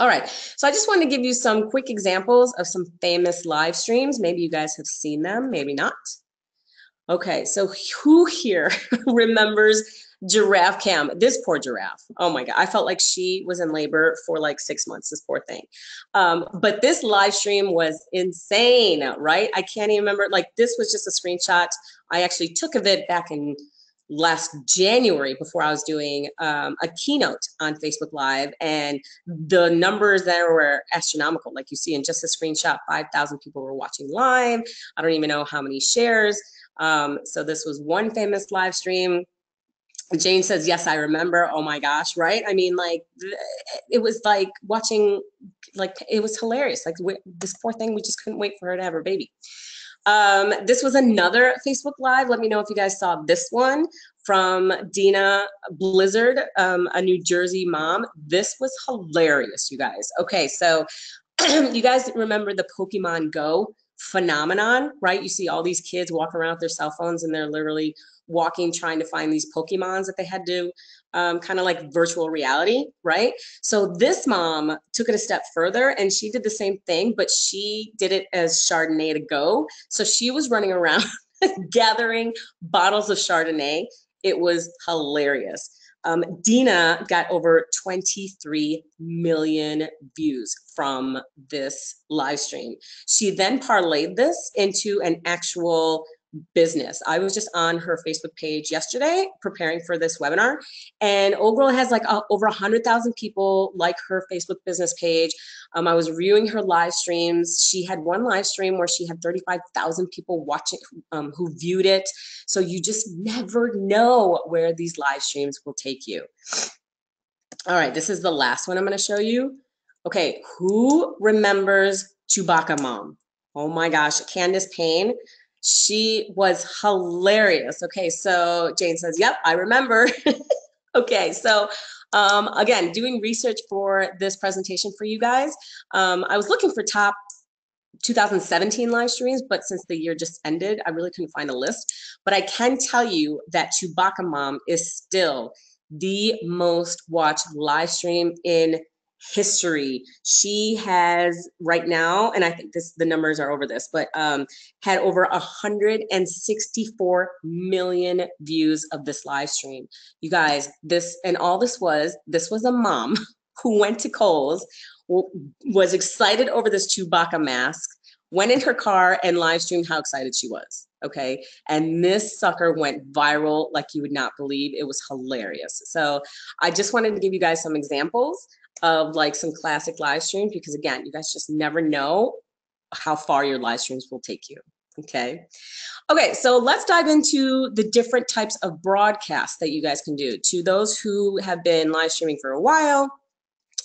S1: All right, so I just wanted to give you some quick examples of some famous live streams. Maybe you guys have seen them, maybe not. Okay, so who here remembers Giraffe Cam? This poor giraffe. Oh my God, I felt like she was in labor for like 6 months, this poor thing. But this live stream was insane, right? I can't even remember, like this was just a screenshot I actually took of it back in last January before I was doing a keynote on Facebook Live, and the numbers there were astronomical. Like you see in just a screenshot, 5,000 people were watching live. I don't even know how many shares. So this was one famous live stream. Jane says, yes, I remember. Oh my gosh, right? I mean, like, it was like watching, like, it was hilarious. Like, this poor thing, we just couldn't wait for her to have her baby. This was another Facebook Live. Let me know if you guys saw this one from Dina Blizzard, a New Jersey mom. This was hilarious, you guys. Okay, so you guys remember the Pokemon Go phenomenon, right? You see all these kids walking around with their cell phones and they're literally walking, trying to find these Pokemons that they had to kind of like virtual reality, right? So this mom took it a step further and she did the same thing, but she did it as Chardonnay to go. So she was running around gathering bottles of Chardonnay. It was hilarious. Dina got over 23 million views from this live stream. She then parlayed this into an actual business. I was just on her Facebook page yesterday preparing for this webinar, and Old Girl has like over 100,000 people like her Facebook business page. I was reviewing her live streams. She had one live stream where she had 35,000 people watching who viewed it. So you just never know where these live streams will take you. All right, this is the last one I'm going to show you. Okay, who remembers Chewbacca Mom? Oh my gosh, Candace Payne. She was hilarious. Okay, so Jane says, yep, I remember. Okay, so again, doing research for this presentation for you guys, I was looking for top 2017 live streams, but since the year just ended, I really couldn't find a list. But I can tell you that Chewbacca Mom is still the most watched live stream in history. She has right now, and I think the numbers are over this, but had over 164 million views of this live stream. You guys, this was a mom who went to Kohl's, was excited over this Chewbacca mask, went in her car and live streamed how excited she was. Okay. And this sucker went viral like you would not believe. It was hilarious. So I just wanted to give you guys some examples of like some classic live streams, because again, you guys just never know how far your live streams will take you. Okay. Okay, so let's dive into the different types of broadcasts that you guys can do. To those who have been live streaming for a while,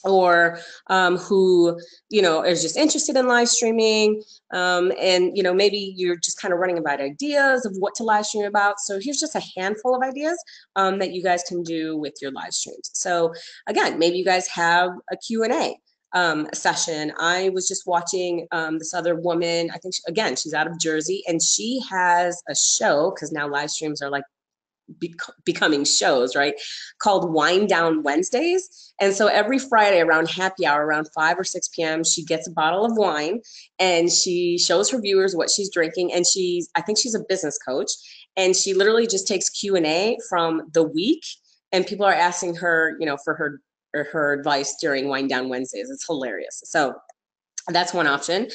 S1: or who, you know, is just interested in live streaming, and, you know, maybe you're just kind of running about ideas of what to live stream about. So here's just a handful of ideas that you guys can do with your live streams. So again, maybe you guys have a Q&A session. I was just watching this other woman, I think, again, she's out of Jersey, and she has a show, because now live streams are like becoming shows, right, called Wind Down Wednesdays. And so every Friday around happy hour, around 5 or 6 p.m., she gets a bottle of wine and she shows her viewers what she's drinking. And I think she's a business coach, and she literally just takes Q&A from the week, and people are asking her, you know, for her advice during Wind Down Wednesdays. It's hilarious. So that's one option.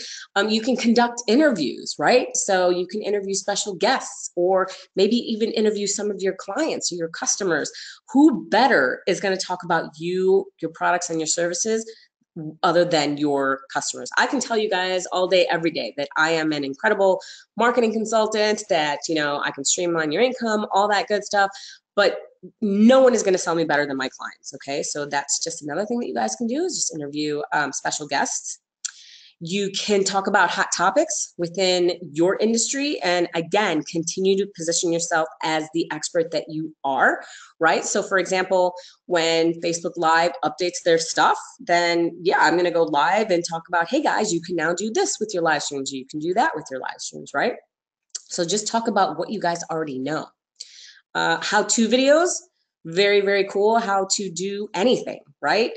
S1: You can conduct interviews, right? So you can interview special guests, or maybe even interview some of your clients or your customers. Who better is going to talk about you, your products, and your services other than your customers? I can tell you guys all day, every day, that I am an incredible marketing consultant, that, you know, I can streamline your income, all that good stuff. But no one is going to sell me better than my clients. Okay, so that's just another thing that you guys can do, is just interview special guests. You can talk about hot topics within your industry, and again, continue to position yourself as the expert that you are, right? So for example, when Facebook Live updates their stuff, then yeah, I'm going to go live and talk about, hey guys, you can now do this with your live streams. You can do that with your live streams, right? So just talk about what you guys already know. How-to videos, very, very cool. How to do anything, right?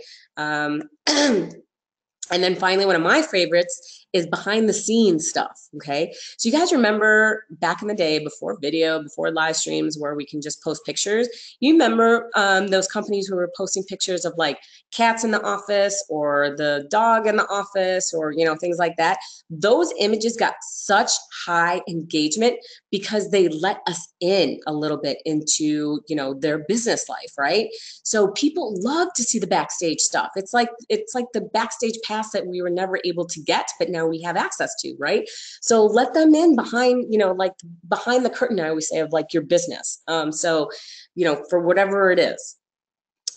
S1: And then finally, one of my favorites is behind the scenes stuff, okay? So you guys remember back in the day, before video, before live streams, where we can just post pictures? You remember those companies who were posting pictures of like cats in the office or the dog in the office, or, you know, things like that? Those images got such high engagement because they let us in a little bit into, you know, their business life, right? So people love to see the backstage stuff. It's like the backstage pass that we were never able to get, but now we have access to, right? So let them in behind, you know, like behind the curtain, I always say, of like your business. So, you know, for whatever it is.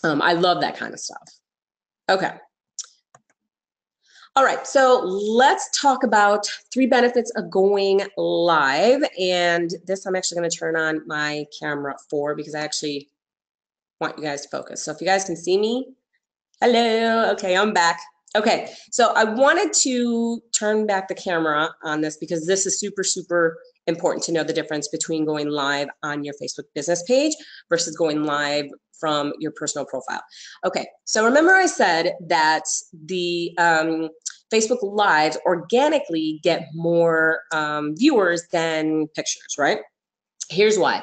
S1: I love that kind of stuff. Okay. All right, so let's talk about 3 benefits of going live. And this I'm actually going to turn on my camera for, because I actually want you guys to focus. So if you guys can see me, hello, okay, I'm back. Okay, so I wanted to turn back the camera on this because this is super, super important to know the difference between going live on your Facebook business page versus going live from your personal profile. Okay, so remember I said that the Facebook Lives organically get more viewers than pictures, right? Here's why.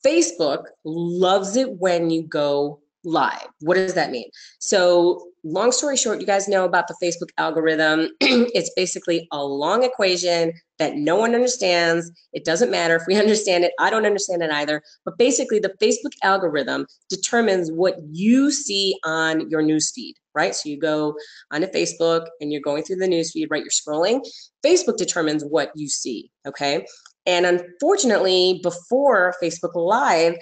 S1: Facebook loves it when you go live. What does that mean? So long story short, you guys know about the Facebook algorithm. It's basically a long equation that no one understands. It doesn't matter if we understand it. I don't understand it either. But basically, the Facebook algorithm determines what you see on your newsfeed, right? So you go onto Facebook and you're going through the newsfeed, right? You're scrolling. Facebook determines what you see, okay? And unfortunately, before Facebook Live,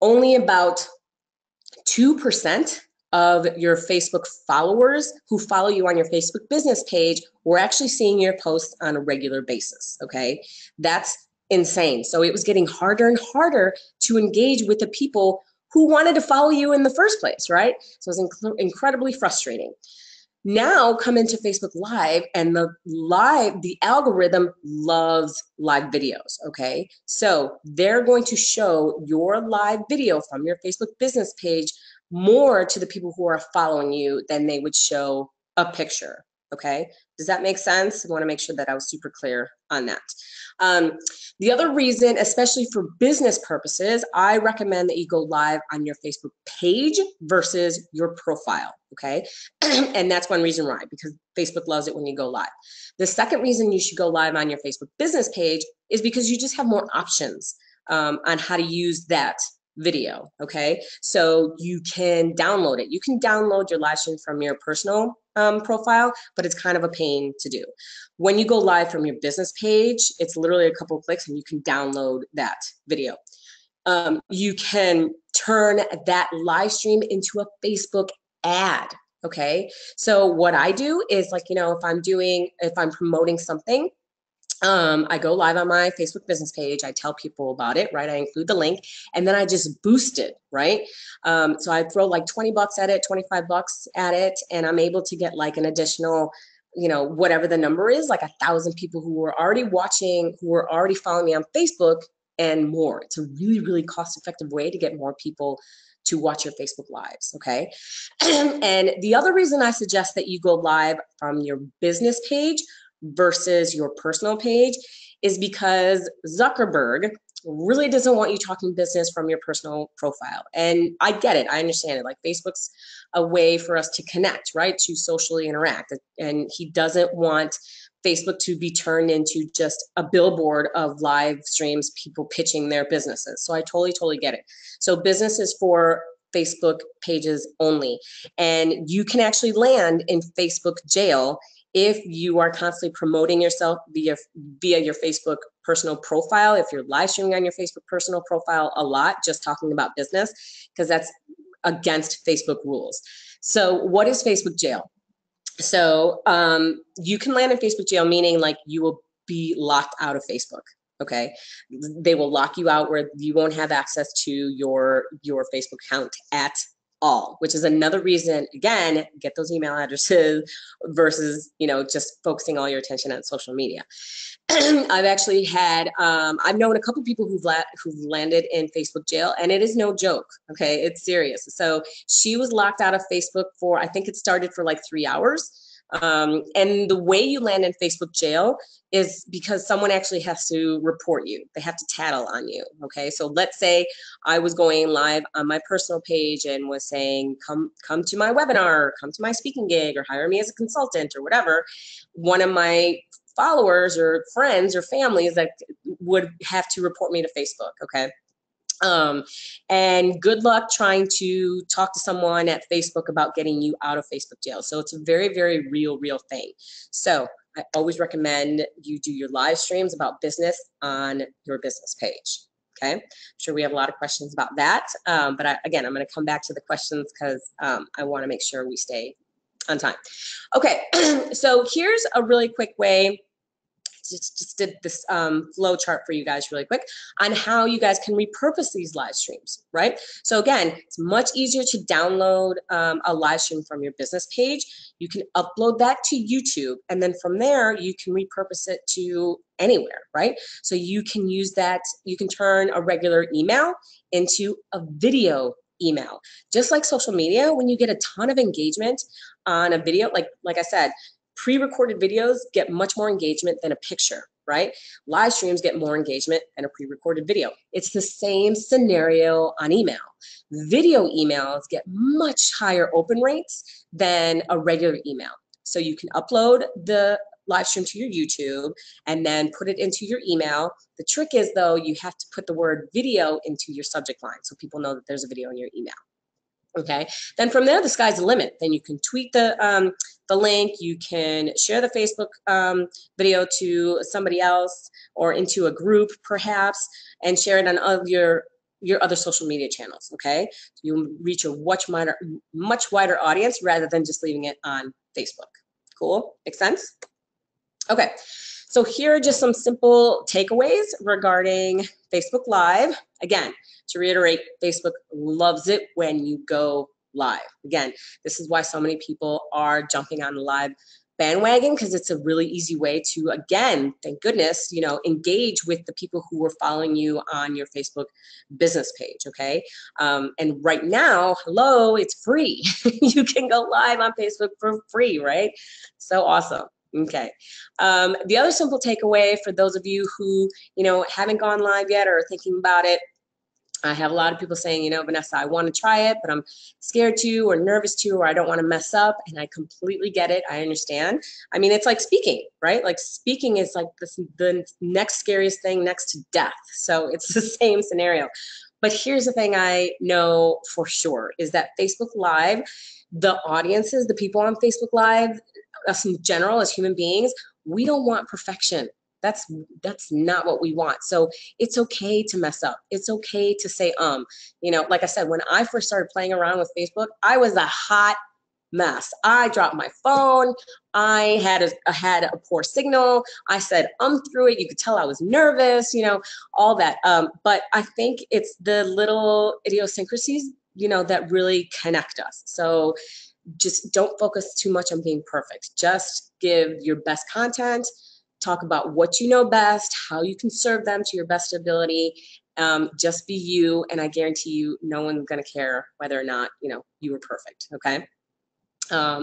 S1: only about 2% of your Facebook followers who follow you on your Facebook business page were actually seeing your posts on a regular basis, okay? That's insane. So it was getting harder and harder to engage with the people who wanted to follow you in the first place, right? So it was incredibly frustrating. Now come into Facebook Live, and the algorithm loves live videos, okay? So they're going to show your live video from your Facebook business page more to the people who are following you than they would show a picture, okay? Does that make sense? I want to make sure that I was super clear on that. The other reason, especially for business purposes, I recommend that you go live on your Facebook page versus your profile, okay? And that's one reason why, because Facebook loves it when you go live. The second reason you should go live on your Facebook business page is because you just have more options on how to use that video, okay? So you can download it. You can download your live stream from your personal profile, but it's kind of a pain to do. When you go live from your business page, it's literally a couple of clicks and you can download that video. You can turn that live stream into a Facebook ad, okay? So what I do is, like, you know, if I'm promoting something, I go live on my Facebook business page. I tell people about it, right? I include the link, and then I just boost it, right? So I throw like 20 bucks at it, 25 bucks at it, and I'm able to get like an additional, you know, whatever the number is, like 1,000 people who are already watching, who are already following me on Facebook and more. It's a really, really cost-effective way to get more people to watch your Facebook Lives, okay? And the other reason I suggest that you go live from your business page versus your personal page is because Zuckerberg really doesn't want you talking business from your personal profile. And I get it, I understand it. Like, Facebook's a way for us to connect, right? To socially interact. And he doesn't want Facebook to be turned into just a billboard of live streams, people pitching their businesses. So I totally get it. So business is for Facebook pages only. And you can actually land in Facebook jail if you are constantly promoting yourself via your Facebook personal profile, if you're live streaming on your Facebook personal profile a lot, just talking about business, because that's against Facebook rules. So what is Facebook jail? So you can land in Facebook jail, meaning like you will be locked out of Facebook. Okay, they will lock you out where you won't have access to your Facebook account at all, which is another reason, again, get those email addresses versus, you know, just focusing all your attention on social media. I've actually had, I've known a couple people who've landed in Facebook jail, and it is no joke. Okay, it's serious. So she was locked out of Facebook for, I think it started for like 3 hours. And the way you land in Facebook jail is because someone actually has to report you. They have to tattle on you. Okay, so let's say I was going live on my personal page and was saying, come to my webinar, or come to my speaking gig, or hire me as a consultant, or whatever. One of my followers or friends or families that would have to report me to Facebook. Okay. And good luck trying to talk to someone at Facebook about getting you out of Facebook jail. So it's a very, very real thing. So I always recommend you do your live streams about business on your business page. Okay, I'm sure we have a lot of questions about that. But again, I'm going to come back to the questions because I want to make sure we stay on time. Okay, so here's a really quick way. Just did this flow chart for you guys really quick on how you guys can repurpose these live streams, right? So again, it's much easier to download a live stream from your business page. You can upload that to YouTube, and then from there, you can repurpose it to anywhere, right? So you can use that, you can turn a regular email into a video email. Just like social media, when you get a ton of engagement on a video, like I said, pre-recorded videos get much more engagement than a picture, right? Live streams get more engagement than a pre-recorded video. It's the same scenario on email. Video emails get much higher open rates than a regular email. So you can upload the live stream to your YouTube and then put it into your email. The trick is, though, you have to put the word video into your subject line so people know that there's a video in your email. Okay, then from there, the sky's the limit. Then you can tweet the link, you can share the Facebook video to somebody else or into a group perhaps, and share it on all of your other social media channels. Okay, so you reach a much wider audience rather than just leaving it on Facebook. Cool, makes sense? Okay, so here are just some simple takeaways regarding Facebook Live. Again, to reiterate, Facebook loves it when you go live. Again, this is why so many people are jumping on the live bandwagon, because it's a really easy way to, again, thank goodness, you know, engage with the people who are following you on your Facebook business page, okay? And right now, hello, it's free. You can go live on Facebook for free, right? So awesome. Okay. The other simple takeaway for those of you who, you know, haven't gone live yet or are thinking about it, I have a lot of people saying, you know, Vanessa, I want to try it, but I'm scared to or nervous to, or I don't want to mess up. And I completely get it. I understand. I mean, it's like speaking, right? Like speaking is like the next scariest thing next to death. So it's the same scenario. But here's the thing I know for sure is that Facebook Live, the audiences, the people on Facebook Live, us in general as human beings, we don't want perfection. That's not what we want. So it's okay to mess up. It's okay to say, you know, like I said, when I first started playing around with Facebook, I was a hot mess. I dropped my phone. I had a poor signal. I said, through it. You could tell I was nervous, you know, all that. But I think it's the little idiosyncrasies, you know, that really connect us. So just don't focus too much on being perfect. Just give your best content. Talk about what you know best, how you can serve them to your best ability. Just be you, and I guarantee you, no one's going to care whether or not, you know, you were perfect. Okay.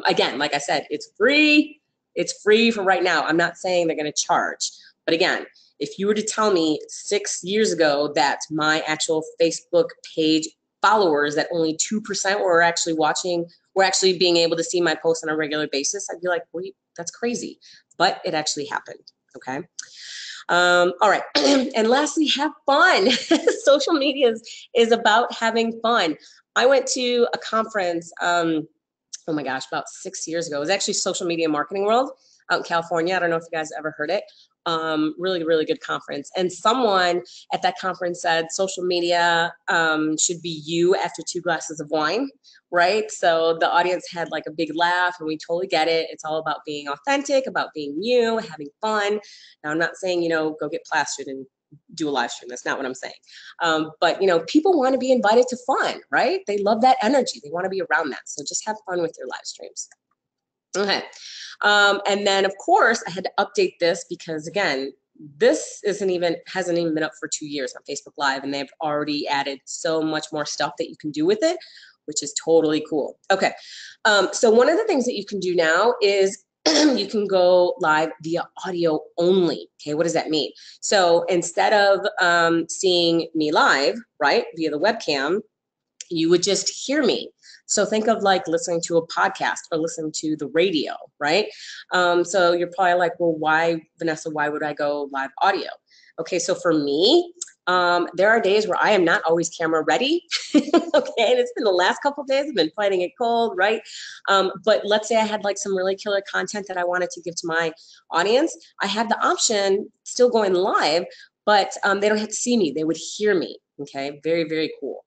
S1: Again, like I said, it's free. It's free for right now. I'm not saying they're going to charge, but again, if you were to tell me 6 years ago that my actual Facebook page followers, that only 2% were actually watching, were actually being able to see my posts on a regular basis, I'd be like, wait, that's crazy. But it actually happened. Okay. All right. And lastly, have fun. Social media is about having fun. I went to a conference, oh my gosh, about 6 years ago. It was actually Social Media Marketing World. out in California. I don't know if you guys ever heard it. Really, really good conference. And someone at that conference said social media should be you after 2 glasses of wine, right? So the audience had like a big laugh, and we totally get it. It's all about being authentic, about being you, having fun. Now, I'm not saying, go get plastered and do a live stream. That's not what I'm saying. But, people want to be invited to fun, right? They love that energy. They want to be around that. So just have fun with your live streams. Okay. And then of course I had to update this because again, this hasn't even been up for 2 years on Facebook Live, and they've already added so much more stuff that you can do with it, which is totally cool. Okay. So one of the things that you can do now is you can go live via audio only. Okay. What does that mean? So instead of seeing me live, right, via the webcam, you would just hear me. So think of like listening to a podcast or listening to the radio, right? So you're probably like, well, why, Vanessa, why would I go live audio? Okay, so for me, there are days where I am not always camera ready. Okay, and it's been the last couple of days, I've been fighting it cold, right? But let's say I had like some really killer content that I wanted to give to my audience. I had the option still going live, but they don't have to see me, they would hear me. Okay, very, very cool.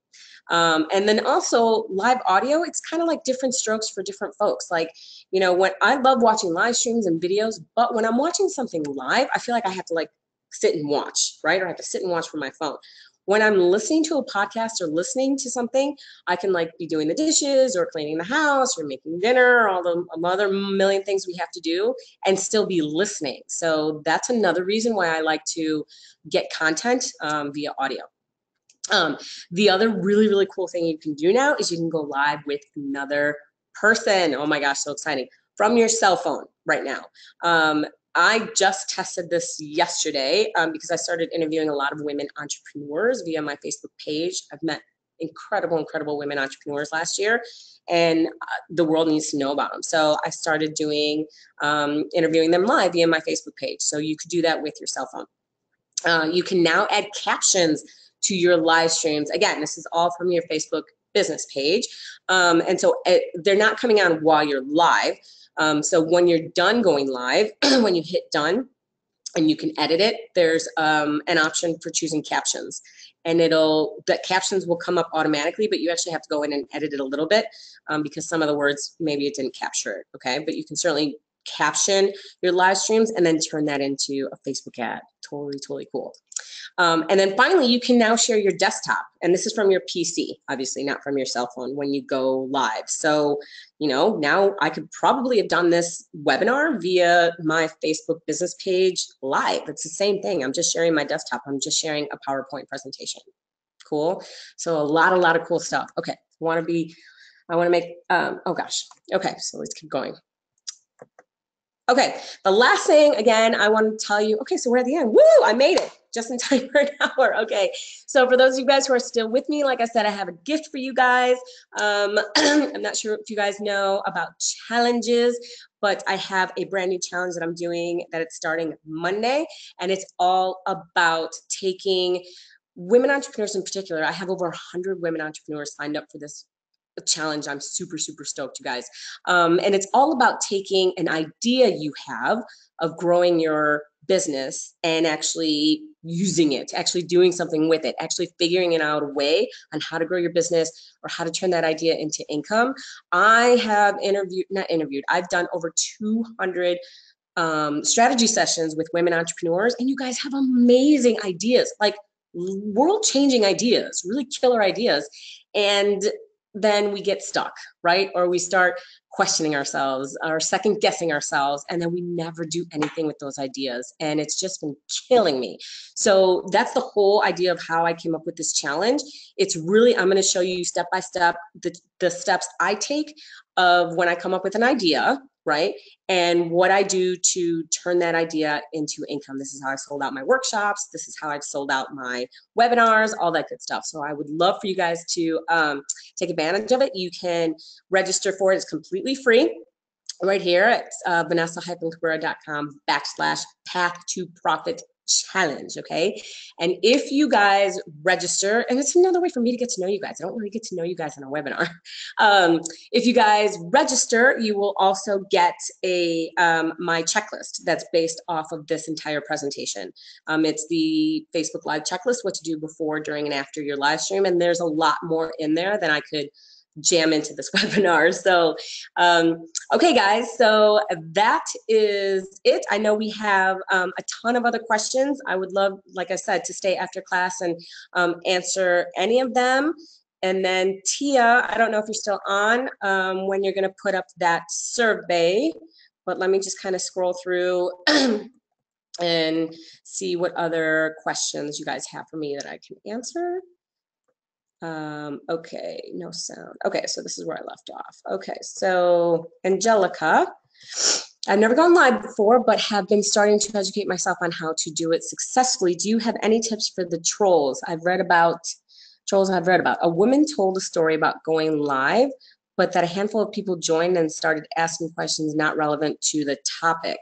S1: And then also live audio, it's kind of like different strokes for different folks. Like, when I love watching live streams and videos, but when I'm watching something live, I feel like I have to like sit and watch, right? Or I have to sit and watch from my phone. When I'm listening to a podcast or listening to something, I can like be doing the dishes or cleaning the house or making dinner or all the other million things we have to do and still be listening. So that's another reason why I like to get content via audio. The other really, really cool thing you can do now is you can go live with another person. Oh my gosh, so exciting. From your cell phone right now. I just tested this yesterday because I started interviewing a lot of women entrepreneurs via my Facebook page. I've met incredible, incredible women entrepreneurs last year, and the world needs to know about them. So I started doing interviewing them live via my Facebook page. So you could do that with your cell phone. You can now add captions to your live streams. Again, this is all from your Facebook business page. And so they're not coming on while you're live. So when you're done going live, when you hit done and you can edit it, there's an option for choosing captions. And the captions will come up automatically, but you actually have to go in and edit it a little bit because some of the words, maybe it didn't capture it, okay? But you can certainly caption your live streams and then turn that into a Facebook ad. Totally, totally cool. And then finally, you can now share your desktop. And this is from your PC, obviously not from your cell phone when you go live. So, now I could probably have done this webinar via my Facebook business page live. It's the same thing. I'm just sharing my desktop. I'm just sharing a PowerPoint presentation. Cool. So a lot of cool stuff. Okay. I want to make, oh gosh. Okay. So let's keep going. Okay, the last thing, again, I want to tell you, okay, so we're at the end. Woo, I made it just in time for an hour. Okay, so for those of you guys who are still with me, like I said, I have a gift for you guys. I'm not sure if you guys know about challenges, but I have a brand new challenge that I'm doing that it's starting Monday, and it's all about taking women entrepreneurs in particular. I have over 100 women entrepreneurs signed up for this challenge. I'm super, super stoked, you guys. And it's all about taking an idea you have of growing your business and actually using it, actually doing something with it, actually figuring out a way on how to grow your business or how to turn that idea into income. I have I've done over 200 strategy sessions with women entrepreneurs, and you guys have amazing ideas, like world-changing ideas, really killer ideas. And then we get stuck, right? Or we start questioning ourselves or second guessing ourselves, and then we never do anything with those ideas. And it's just been killing me. So that's the whole idea of how I came up with this challenge. It's really, I'm going to show you step by step the steps I take of when I come up with an idea, right? And what I do to turn that idea into income. This is how I sold out my workshops. This is how I've sold out my webinars, all that good stuff. So I would love for you guys to take advantage of it. You can register for it. It's completely free right here at vanessa-cabrera.com/path to profit challenge, okay? And if you guys register, and it's another way for me to get to know you guys. I don't really get to know you guys in a webinar. If you guys register, you will also get a my checklist that's based off of this entire presentation. It's the Facebook Live checklist, what to do before, during, and after your live stream. And there's a lot more in there than I could jam into this webinar. So, okay, guys, so that is it. I know we have a ton of other questions. I would love, like I said, to stay after class and answer any of them. And then Tia, I don't know if you're still on, when you're gonna put up that survey, but let me just kind of scroll through and see what other questions you guys have for me that I can answer. Okay, no sound. Okay, so this is where I left off. Okay, so Angelica, I've never gone live before, but have been starting to educate myself on how to do it successfully. Do you have any tips for the trolls? I've read about. A woman told a story about going live, but that a handful of people joined and started asking questions not relevant to the topic.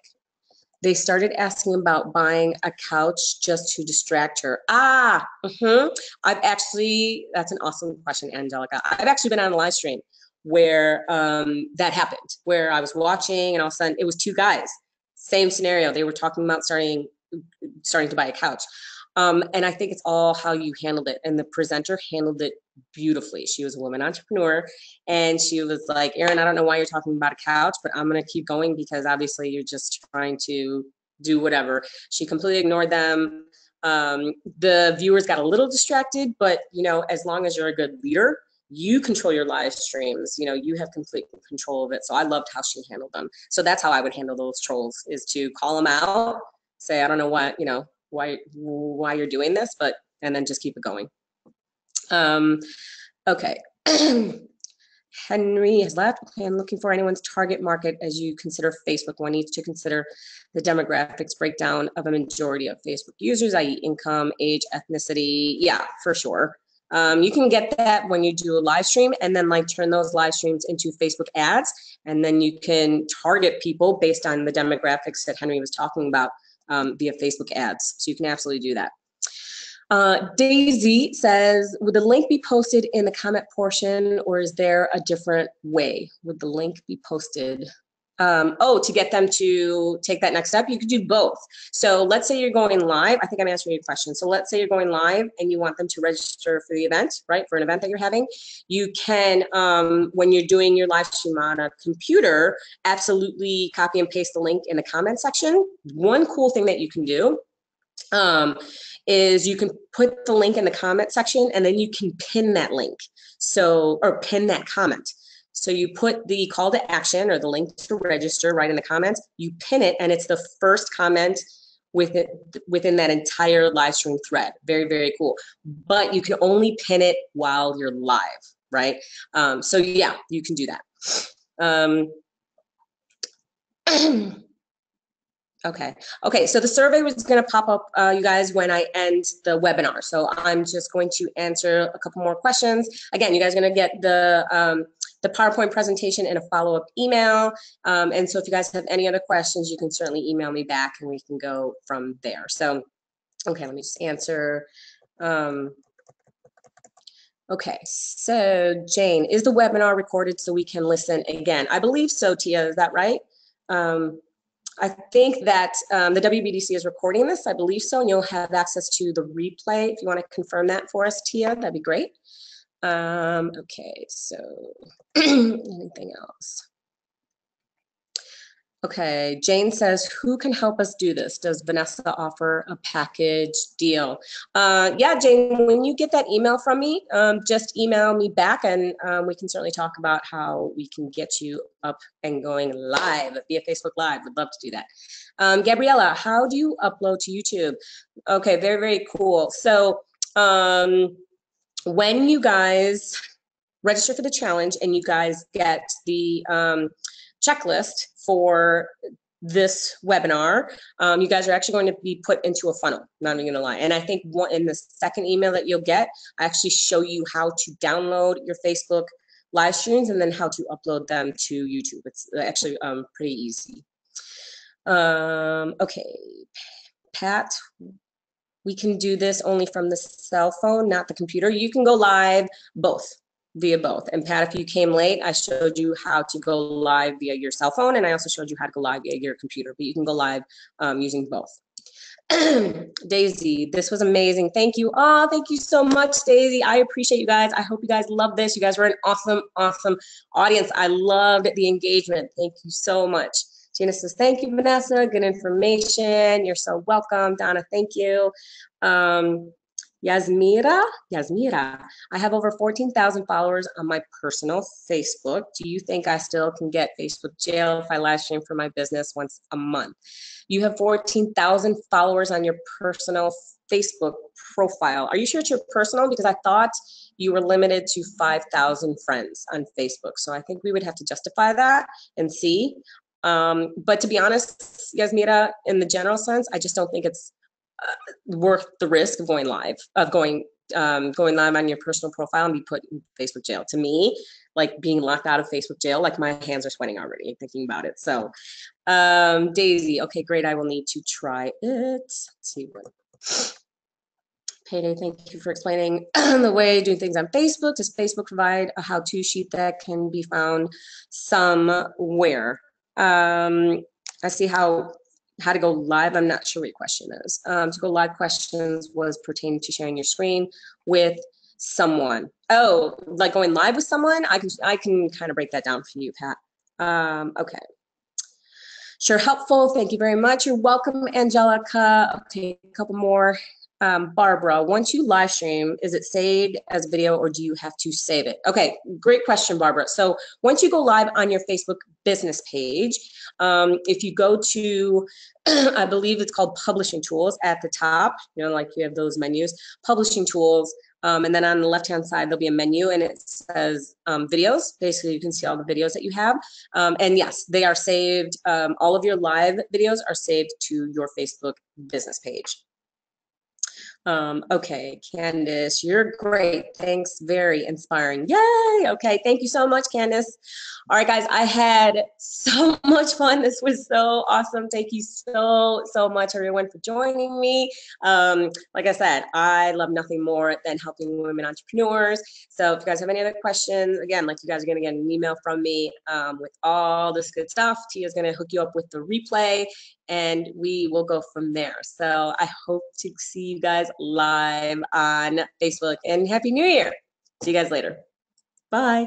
S1: They started asking about buying a couch just to distract her. I've actually, that's an awesome question, Angelica. I've actually been on a live stream where that happened, where I was watching and all of a sudden it was two guys, same scenario. They were talking about starting to buy a couch. And I think it's all how you handled it. And the presenter handled it beautifully. She was a woman entrepreneur. And she was like, Erin, I don't know why you're talking about a couch, but I'm going to keep going because obviously you're just trying to do whatever. She completely ignored them. The viewers got a little distracted, but you know, as long as you're a good leader, you control your live streams. You know, you have complete control of it. So I loved how she handled them. So that's how I would handle those trolls, is to call them out, say, I don't know what, you know, why you're doing this, but, and then just keep it going. Okay. Henry has left. Okay, I'm looking for anyone's target market as you consider Facebook. One needs to consider the demographics breakdown of a majority of Facebook users, i.e. income, age, ethnicity. Yeah, for sure. You can get that when you do a live stream and then like turn those live streams into Facebook ads. And then you can target people based on the demographics that Henry was talking about via Facebook ads. So you can absolutely do that. Daisy says, would the link be posted in the comment portion or is there a different way? Would the link be posted? To get them to take that next step, you could do both. So let's say you're going live. I think I'm answering your question. So let's say you're going live and you want them to register for the event, right? For an event that you're having. You can, when you're doing your live stream on a computer, absolutely copy and paste the link in the comment section. One cool thing that you can do is you can put the link in the comment section and then you can pin that link. So, or pin that comment. So you put the call to action or the link to register right in the comments, you pin it, and it's the first comment within that entire live stream thread. Very, very cool. But you can only pin it while you're live, right? So yeah, you can do that. Okay, so the survey was going to pop up, you guys, when I end the webinar. So I'm just going to answer a couple more questions. Again, you guys are going to get the PowerPoint presentation in a follow-up email. And so if you guys have any other questions, you can certainly email me back and we can go from there. So, okay, let me just answer. Okay, so Jane, is the webinar recorded so we can listen again? I believe so, Tia, is that right? I think that the WBDC is recording this, I believe so, and you'll have access to the replay. If you want to confirm that for us, Tia, that'd be great. Okay, so anything else? Okay, Jane says, who can help us do this? Does Vanessa offer a package deal? Yeah, Jane, when you get that email from me, just email me back and we can certainly talk about how we can get you up and going live via Facebook Live. Would love to do that. Gabriella, how do you upload to YouTube? Okay, very, very cool. So when you guys register for the challenge and you guys get the checklist for this webinar, you guys are actually going to be put into a funnel, not even gonna lie. And I think in the second email that you'll get, I actually show you how to download your Facebook live streams and then how to upload them to YouTube. It's actually pretty easy. Okay, Pat, we can do this only from the cell phone, not the computer. You can go live via both. And Pat, if you came late, I showed you how to go live via your cell phone, and I also showed you how to go live via your computer, but you can go live using both. Daisy, this was amazing. Thank you. Oh, thank you so much, Daisy. I appreciate you guys. I hope you guys love this. You guys were an awesome, awesome audience. I loved the engagement. Thank you so much. Gina says, thank you, Vanessa. Good information. You're so welcome. Donna, thank you. Yasmira, I have over 14,000 followers on my personal Facebook. Do you think I still can get Facebook jail if I live stream for my business once a month? You have 14,000 followers on your personal Facebook profile. Are you sure it's your personal? Because I thought you were limited to 5,000 friends on Facebook. So I think we would have to justify that and see. But to be honest, Yasmira, in the general sense, I just don't think it's worth the risk of going live, going live on your personal profile and be put in Facebook jail. To me, like being locked out of Facebook jail, like my hands are sweating already thinking about it. So Daisy, okay, great. I will need to try it. Let's see what. Payday, thank you for explaining the way doing things on Facebook. Does Facebook provide a how-to sheet that can be found somewhere? I see how to go live. I'm not sure what your question is. To go live questions was pertaining to sharing your screen with someone. Oh, like going live with someone? I can kind of break that down for you, Pat. Okay. Sure, helpful. Thank you very much. You're welcome, Angelica. Okay, a couple more. Barbara, once you live stream, is it saved as a video or do you have to save it? Okay, great question, Barbara. So once you go live on your Facebook business page, if you go to, I believe it's called Publishing Tools at the top, you know, like you have those menus, Publishing Tools, and then on the left-hand side, there'll be a menu and it says videos. Basically, you can see all the videos that you have. And yes, they are saved. All of your live videos are saved to your Facebook business page. Okay, Candice, you're great. Thanks, very inspiring. Yay! Okay, thank you so much, Candice. All right, guys, I had so much fun. This was so awesome. Thank you so much, everyone, for joining me. Like I said, I love nothing more than helping women entrepreneurs. So if you guys have any other questions, again, like you guys are going to get an email from me with all this good stuff. Tia's going to hook you up with the replay and we will go from there. So I hope to see you guys live on Facebook and Happy New Year. See you guys later. Bye.